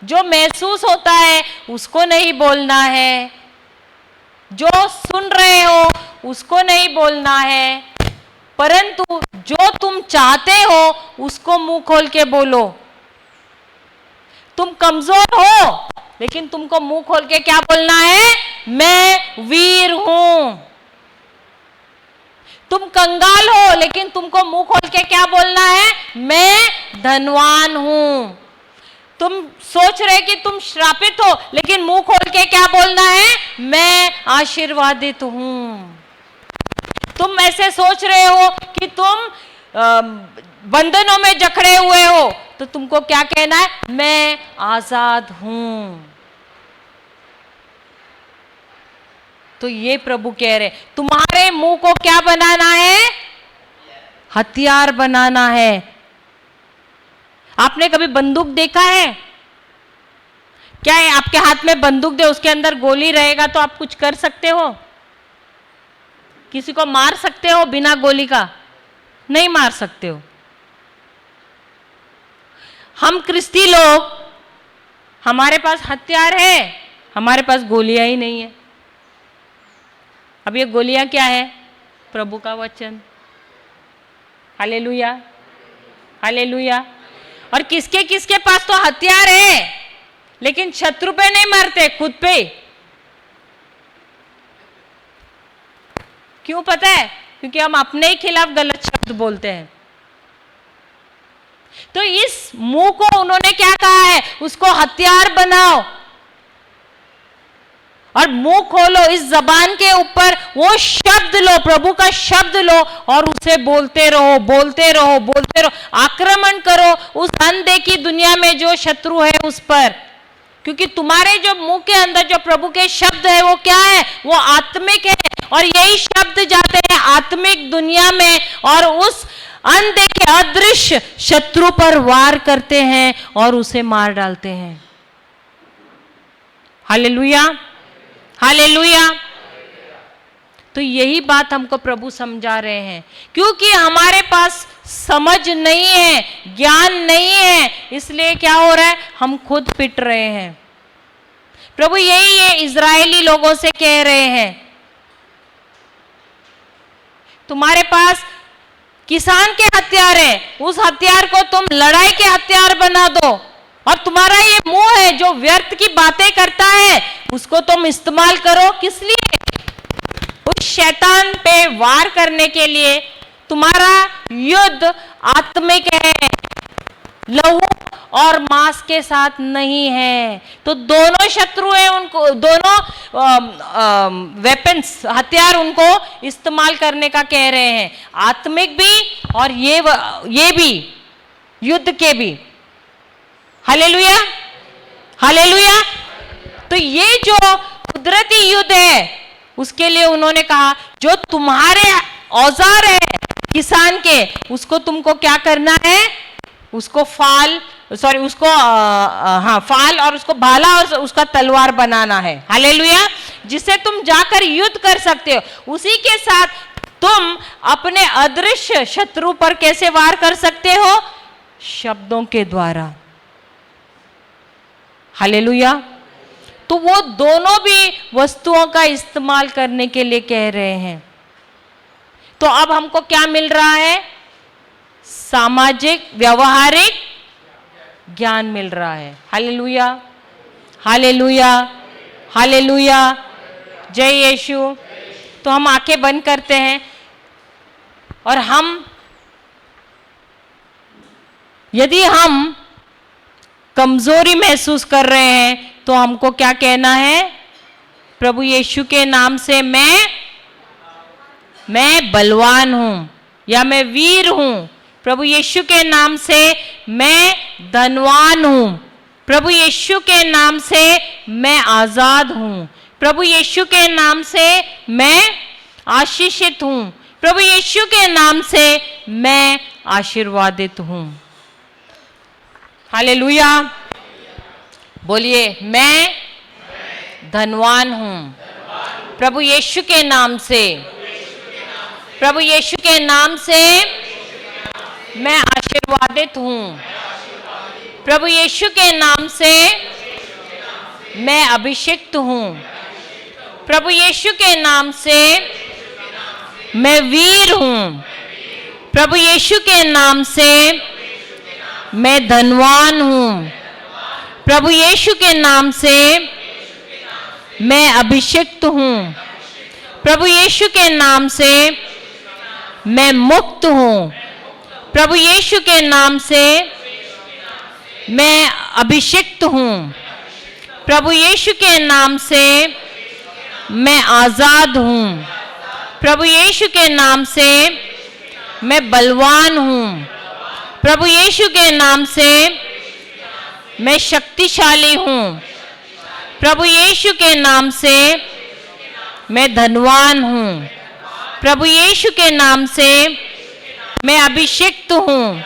Speaker 1: जो महसूस होता है उसको नहीं बोलना है, जो सुन रहे हो उसको नहीं बोलना है, परंतु जो तुम चाहते हो उसको मुंह खोल के बोलो। तुम कमजोर हो लेकिन तुमको मुंह खोल के क्या बोलना है, मैं वीर हूं। तुम कंगाल हो लेकिन तुमको मुंह खोल के क्या बोलना है, मैं धनवान हूं। तुम सोच रहे कि तुम श्रापित हो लेकिन मुंह खोल के क्या बोलना है, मैं आशीर्वादित हूं। तुम ऐसे सोच रहे हो कि तुम बंधनों में जकड़े हुए हो, तो तुमको क्या कहना है, मैं आजाद हूं। तो ये प्रभु कह रहे, तुम्हारे मुंह को क्या बनाना है, हथियार बनाना है। आपने कभी बंदूक देखा है, क्या है आपके हाथ में बंदूक दे, उसके अंदर गोली रहेगा तो आप कुछ कर सकते हो, किसी को मार सकते हो बिना गोली का, नहीं मार सकते हो। हम क्रिस्ती लोग, हमारे पास हथियार है, हमारे पास गोलियां ही नहीं है। अब ये गोलियां क्या है, प्रभु का वचन। Hallelujah, hallelujah. और किसके किसके पास तो हथियार है लेकिन शत्रु पे नहीं मारते, खुद पे। क्यों पता है, क्योंकि हम अपने ही खिलाफ गलत शब्द बोलते हैं। तो इस मुंह को उन्होंने क्या कहा है, उसको हथियार बनाओ और मुंह खोलो, इस जबान के ऊपर वो शब्द लो, प्रभु का शब्द लो और उसे बोलते रहो, बोलते रहो, बोलते रहो। आक्रमण करो उस अनदेखी दुनिया में जो शत्रु है उस पर, क्योंकि तुम्हारे जो मुंह के अंदर जो प्रभु के शब्द है वो क्या है, वो आत्मिक है। और यही शब्द जाते हैं आत्मिक दुनिया में और उस अनदेखे अदृश्य शत्रु पर वार करते हैं और उसे मार डालते हैं। Hallelujah, hallelujah. तो यही बात हमको प्रभु समझा रहे हैं, क्योंकि हमारे पास समझ नहीं है, ज्ञान नहीं है, इसलिए क्या हो रहा है, हम खुद पिट रहे हैं। प्रभु यही ये इजरायली लोगों से कह रहे हैं, तुम्हारे पास किसान के हथियार है, उस हथियार को तुम लड़ाई के हथियार बना दो। और तुम्हारा ये मुंह है जो व्यर्थ की बातें करता है, उसको तुम इस्तेमाल करो किस लिए, उस शैतान पे वार करने के लिए। तुम्हारा युद्ध आत्मिक है, लहू और मांस के साथ नहीं है। तो दोनों शत्रु हैं, उनको दोनों वेपन्स हथियार उनको इस्तेमाल करने का कह रहे हैं, आत्मिक भी और ये भी युद्ध के भी। Hallelujah, hallelujah. तो ये जो कुदरती युद्ध है उसके लिए उन्होंने कहा जो तुम्हारे औजार है किसान के, उसको तुमको क्या करना है, उसको फाल
Speaker 2: सॉरी उसको हाँ फाल और उसको भाला और उसका तलवार बनाना है, हालेलुया, जिससे तुम जाकर युद्ध कर सकते हो। उसी के साथ तुम अपने अदृश्य शत्रु पर कैसे वार कर सकते हो? शब्दों के द्वारा, हालेलुया। तो वो दोनों भी वस्तुओं का इस्तेमाल करने के लिए कह रहे हैं। तो अब हमको क्या मिल रहा है? सामाजिक व्यवहारिक ज्ञान मिल रहा है। हालेलुया, हालेलुया, हालेलुया, जय यीशु। तो हम आंखें बंद करते हैं और यदि हम कमजोरी महसूस कर रहे हैं तो हमको क्या कहना है? प्रभु यीशु के नाम से मैं बलवान हूं या मैं वीर हूं। प्रभु यीशु के नाम से मैं धनवान हूं। प्रभु यीशु के नाम से मैं आजाद हूं। प्रभु यीशु के नाम से मैं आशीषित हूं। प्रभु यीशु के नाम से मैं आशीर्वादित हूं। हालेलुया, बोलिए, मैं धनवान हूं प्रभु यीशु के नाम से। प्रभु यीशु के नाम से मैं आशीर्वादित हूं। प्रभु यीशु के नाम से मैं अभिषिक्त हूं। प्रभु यीशु के नाम से मैं वीर हूं। प्रभु यीशु के नाम से मैं धनवान हूं। प्रभु यीशु के नाम से मैं अभिषिक्त हूं। प्रभु यीशु के नाम से मैं मुक्त हूं। प्रभु यीशु के नाम से मैं अभिषिक्त हूं। प्रभु यीशु के नाम से मैं आजाद हूं। प्रभु यीशु के नाम से मैं बलवान हूं। प्रभु यीशु के नाम से मैं शक्तिशाली हूं। प्रभु यीशु के नाम से मैं धनवान हूं। प्रभु यीशु के नाम से मैं अभिषिक्त हूं।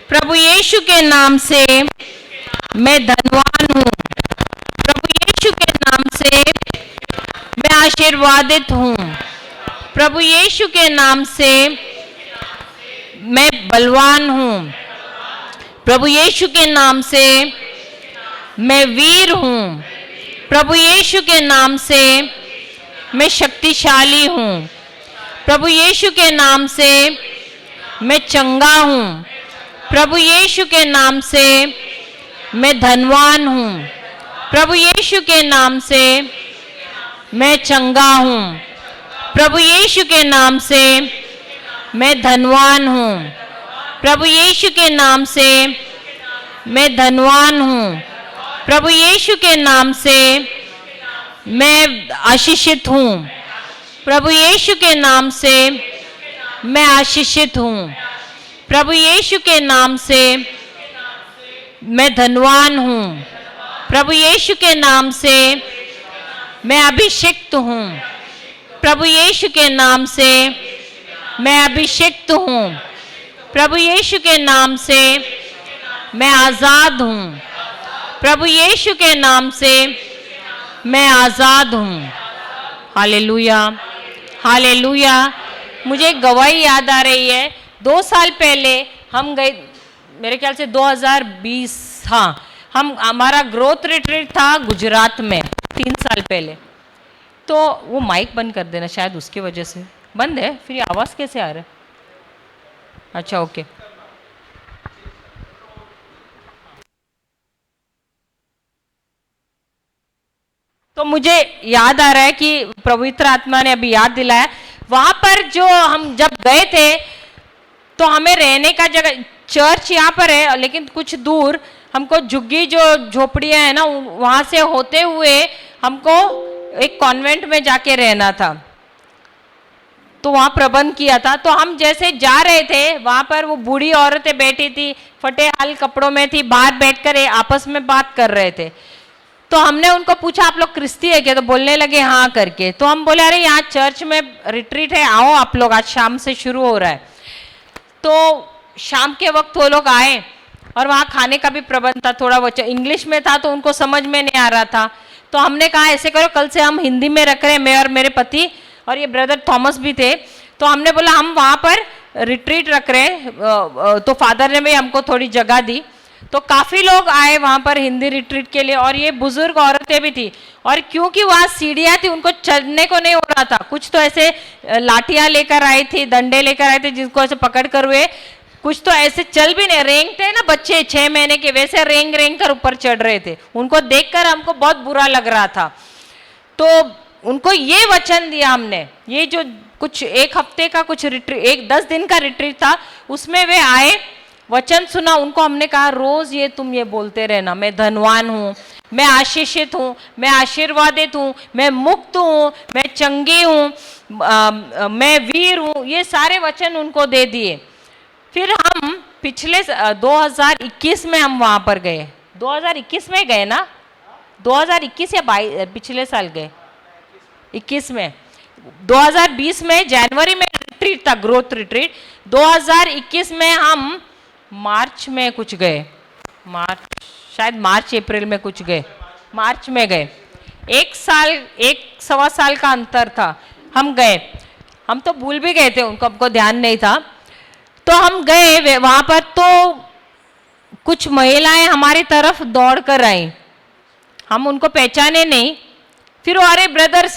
Speaker 2: प्रभु यीशु के नाम से मैं धनवान हूं। प्रभु यीशु के नाम से मैं आशीर्वादित हूं। प्रभु यीशु के नाम से मैं बलवान हूं। प्रभु यीशु के नाम से मैं वीर हूं। प्रभु यीशु के नाम से मैं शक्तिशाली हूं। प्रभु यीशु के नाम से मैं चंगा हूं। प्रभु यीशु के नाम से मैं धनवान हूं। प्रभु यीशु के नाम से मैं चंगा हूं। प्रभु यीशु के नाम से मैं धनवान हूं। प्रभु यीशु के नाम से मैं धनवान हूं। प्रभु यीशु के नाम से मैं आशीषित हूं। प्रभु यीशु के नाम से मैं आशीषित हूं। प्रभु यीशु के नाम से मैं धनवान हूं। प्रभु यीशु के नाम से मैं अभिषिक्त हूं। प्रभु यीशु के नाम से मैं अभिषिक्त हूं। प्रभु यीशु के नाम से मैं आजाद हूं। प्रभु यीशु के नाम से मैं आजाद हूं। Hallelujah, hallelujah. मुझे एक गवाही याद आ रही है। 2 साल पहले हम गए, मेरे ख्याल से 2020, हाँ, हमारा ग्रोथ रिट्रीट था गुजरात में 3 साल पहले। तो वो माइक बंद कर देना, शायद उसकी वजह से बंद है, फिर आवाज़ कैसे आ रहा है? अच्छा, ओके। तो मुझे याद आ रहा है कि पवित्र आत्मा ने अभी याद दिलाया, वहां पर जो हम जब गए थे तो हमें रहने का जगह, चर्च यहाँ पर है लेकिन कुछ दूर हमको झुग्गी जो झोपड़ियाँ हैं ना, वहाँ से होते हुए हमको एक कॉन्वेंट में जाके रहना था। तो वहाँ प्रबंध किया था। तो हम जैसे जा रहे थे, वहाँ पर वो बूढ़ी औरतें बैठी थी, फटे हाल कपड़ों में थी, बाहर बैठकर आपस में बात कर रहे थे। तो हमने उनको पूछा, आप लोग क्रिस्ती है क्या? तो बोलने लगे हाँ करके। तो हम बोले, अरे यहाँ चर्च में रिट्रीट है, आओ आप लोग, आज शाम से शुरू हो रहा है। तो शाम के वक्त वो लोग आए और वहाँ खाने का भी प्रबंध था, थोड़ा वचन इंग्लिश में था तो उनको समझ में नहीं आ रहा था। तो हमने कहा ऐसे करो, कल से हम हिंदी में रख रहे हैं, मैं और मेरे पति और ये ब्रदर थॉमस भी थे। तो हमने बोला हम वहाँ पर रिट्रीट रख रहे हैं। तो फादर ने भी हमको थोड़ी जगह दी, तो काफ़ी लोग आए वहाँ पर हिंदी रिट्रीट के लिए, और ये बुजुर्ग औरतें भी थी। और क्योंकि वहाँ सीढ़ियाँ थी, उनको चढ़ने को नहीं हो रहा था। कुछ तो ऐसे लाठियाँ लेकर आई थी, डंडे लेकर आए थे जिनको ऐसे पकड़ कर हुए, कुछ तो ऐसे चल भी नहीं, रेंगते ना बच्चे 6 महीने के, वैसे रेंग रेंग कर ऊपर चढ़ रहे थे। उनको देखकर हमको बहुत बुरा लग रहा था। तो उनको ये वचन दिया हमने, ये जो कुछ 1 हफ्ते का कुछ रिट्रीट, 10 दिन का रिट्रीट था, उसमें वे आए, वचन सुना। उनको हमने कहा रोज ये तुम ये बोलते रहना, मैं धनवान हूँ, मैं आशीषित हूँ, मैं आशीर्वादित हूँ, मैं मुक्त हूँ, मैं चंगी हूँ, मैं वीर हूँ। ये सारे वचन उनको दे दिए। फिर हम पिछले 2021 में हम वहाँ पर गए। 2021 में गए ना, 2021 या 22 पिछले साल गए, 21 में। 2020 में जनवरी में रिट्रीट था, ग्रोथ रिट्रीट। 2021 में हम मार्च में कुछ गए, शायद मार्च अप्रैल में कुछ गए, मार्च में गए। 1 साल 1 साल का अंतर था। हम गए, हम तो भूल भी गए थे, हमको ध्यान नहीं था। तो हम गए वहाँ पर, तो कुछ महिलाएं हमारी तरफ दौड़ कर आई, हम उनको पहचाने नहीं। फिर वो अरे ब्रदर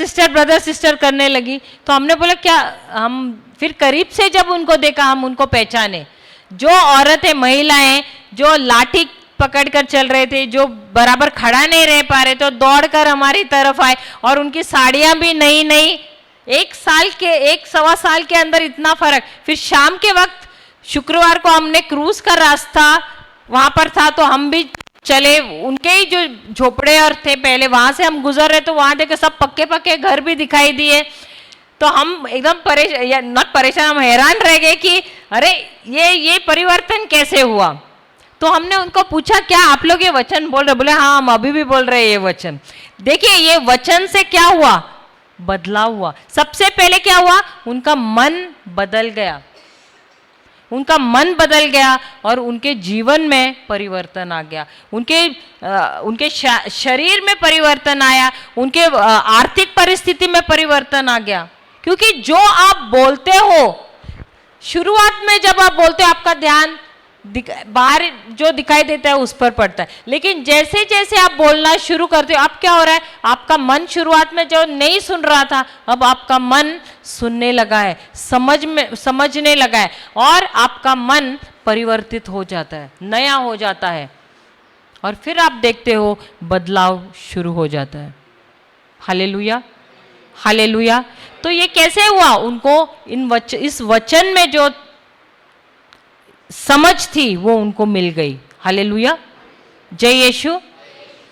Speaker 2: सिस्टर करने लगी। तो हमने बोला क्या, हम फिर करीब से जब उनको देखा हम उनको पहचाने। जो औरतें महिलाएं जो लाठी पकड़कर चल रहे थे, जो बराबर खड़ा नहीं रह पा रहे थे, तो दौड़कर हमारी तरफ आए, और उनकी साड़ियां भी नई नई। 1 साल के अंदर इतना फर्क। फिर शाम के वक्त शुक्रवार को हमने क्रूज का रास्ता वहां पर था, तो हम भी चले। उनके ही जो झोपड़े और थे पहले, वहां से हम गुजर रहे, तो वहां देखे सब पक्के पक्के घर भी दिखाई दिए। तो हम एकदम परेशान, हम हैरान रह गए कि अरे ये परिवर्तन कैसे हुआ। तो हमने उनको पूछा क्या आप लोग ये वचन बोल रहे? बोले हाँ हम अभी भी बोल रहे हैं ये वचन। देखिए ये वचन से क्या हुआ, बदलाव हुआ। सबसे पहले क्या हुआ, उनका मन बदल गया, उनका मन बदल गया और उनके जीवन में परिवर्तन आ गया। उनके शरीर में परिवर्तन आया, उनके आर्थिक परिस्थिति में परिवर्तन आ गया। क्योंकि जो आप बोलते हो, शुरुआत में जब आप बोलते हो आपका ध्यान बाहर जो दिखाई देता है उस पर पड़ता है, लेकिन जैसे जैसे आप बोलना शुरू करते हो, अब क्या हो रहा है, आपका मन शुरुआत में जो नहीं सुन रहा था, अब आपका मन सुनने लगा है, समझने लगा है, और आपका मन परिवर्तित हो जाता है, नया हो जाता है, और फिर आप देखते हो बदलाव शुरू हो जाता है। Hallelujah, hallelujah. तो ये कैसे हुआ, उनको इस वचन में जो समझ थी वो उनको मिल गई। हालेलुया, जय यीशु,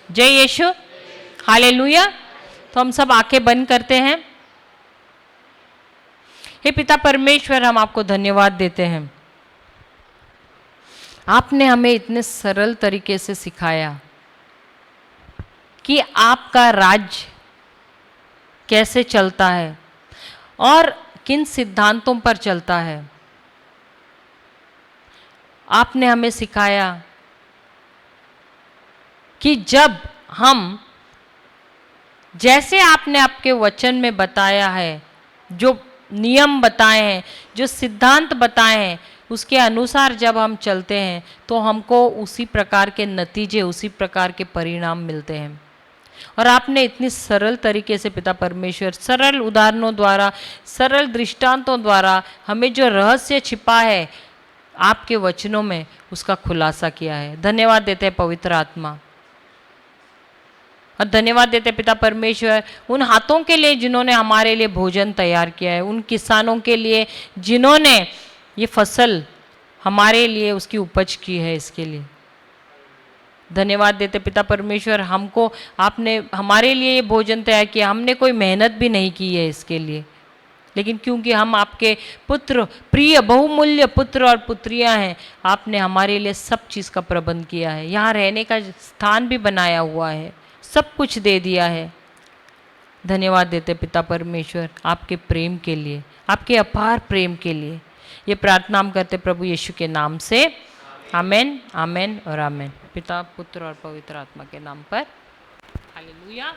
Speaker 2: जय यीशु, हालेलुया। तो हम सब आंखें बंद करते हैं। हे पिता परमेश्वर, हम आपको धन्यवाद देते हैं, आपने हमें इतने सरल तरीके से सिखाया कि आपका राज्य कैसे चलता है और किन सिद्धांतों पर चलता है। आपने हमें सिखाया कि जब हम, जैसे आपने आपके वचन में बताया है, जो नियम बताए हैं, जो सिद्धांत बताए हैं, उसके अनुसार जब हम चलते हैं तो हमको उसी प्रकार के नतीजे, उसी प्रकार के परिणाम मिलते हैं। और आपने इतनी सरल तरीके से पिता परमेश्वर, सरल उदाहरणों द्वारा, सरल दृष्टांतों द्वारा हमें जो रहस्य छिपा है आपके वचनों में, उसका खुलासा किया है। धन्यवाद देते हैं पवित्र आत्मा, और धन्यवाद देते हैं पिता परमेश्वर उन हाथों के लिए जिन्होंने हमारे लिए भोजन तैयार किया है, उन किसानों के लिए जिन्होंने ये फसल हमारे लिए उसकी उपज की है, इसके लिए धन्यवाद देते पिता परमेश्वर। हमको आपने हमारे लिए ये भोजन तैयार किया, हमने कोई मेहनत भी नहीं की है इसके लिए, लेकिन क्योंकि हम आपके पुत्र, प्रिय बहुमूल्य पुत्र और पुत्रियां हैं, आपने हमारे लिए सब चीज़ का प्रबंध किया है, यहाँ रहने का स्थान भी बनाया हुआ है, सब कुछ दे दिया है। धन्यवाद देते पिता परमेश्वर आपके प्रेम के लिए, आपके अपार प्रेम के लिए। ये प्रार्थना हम करते प्रभु यीशु के नाम से,
Speaker 1: आमेन, आमेन और आमेन। पिता, पुत्र और पवित्र आत्मा के नाम पर। हालेलुया।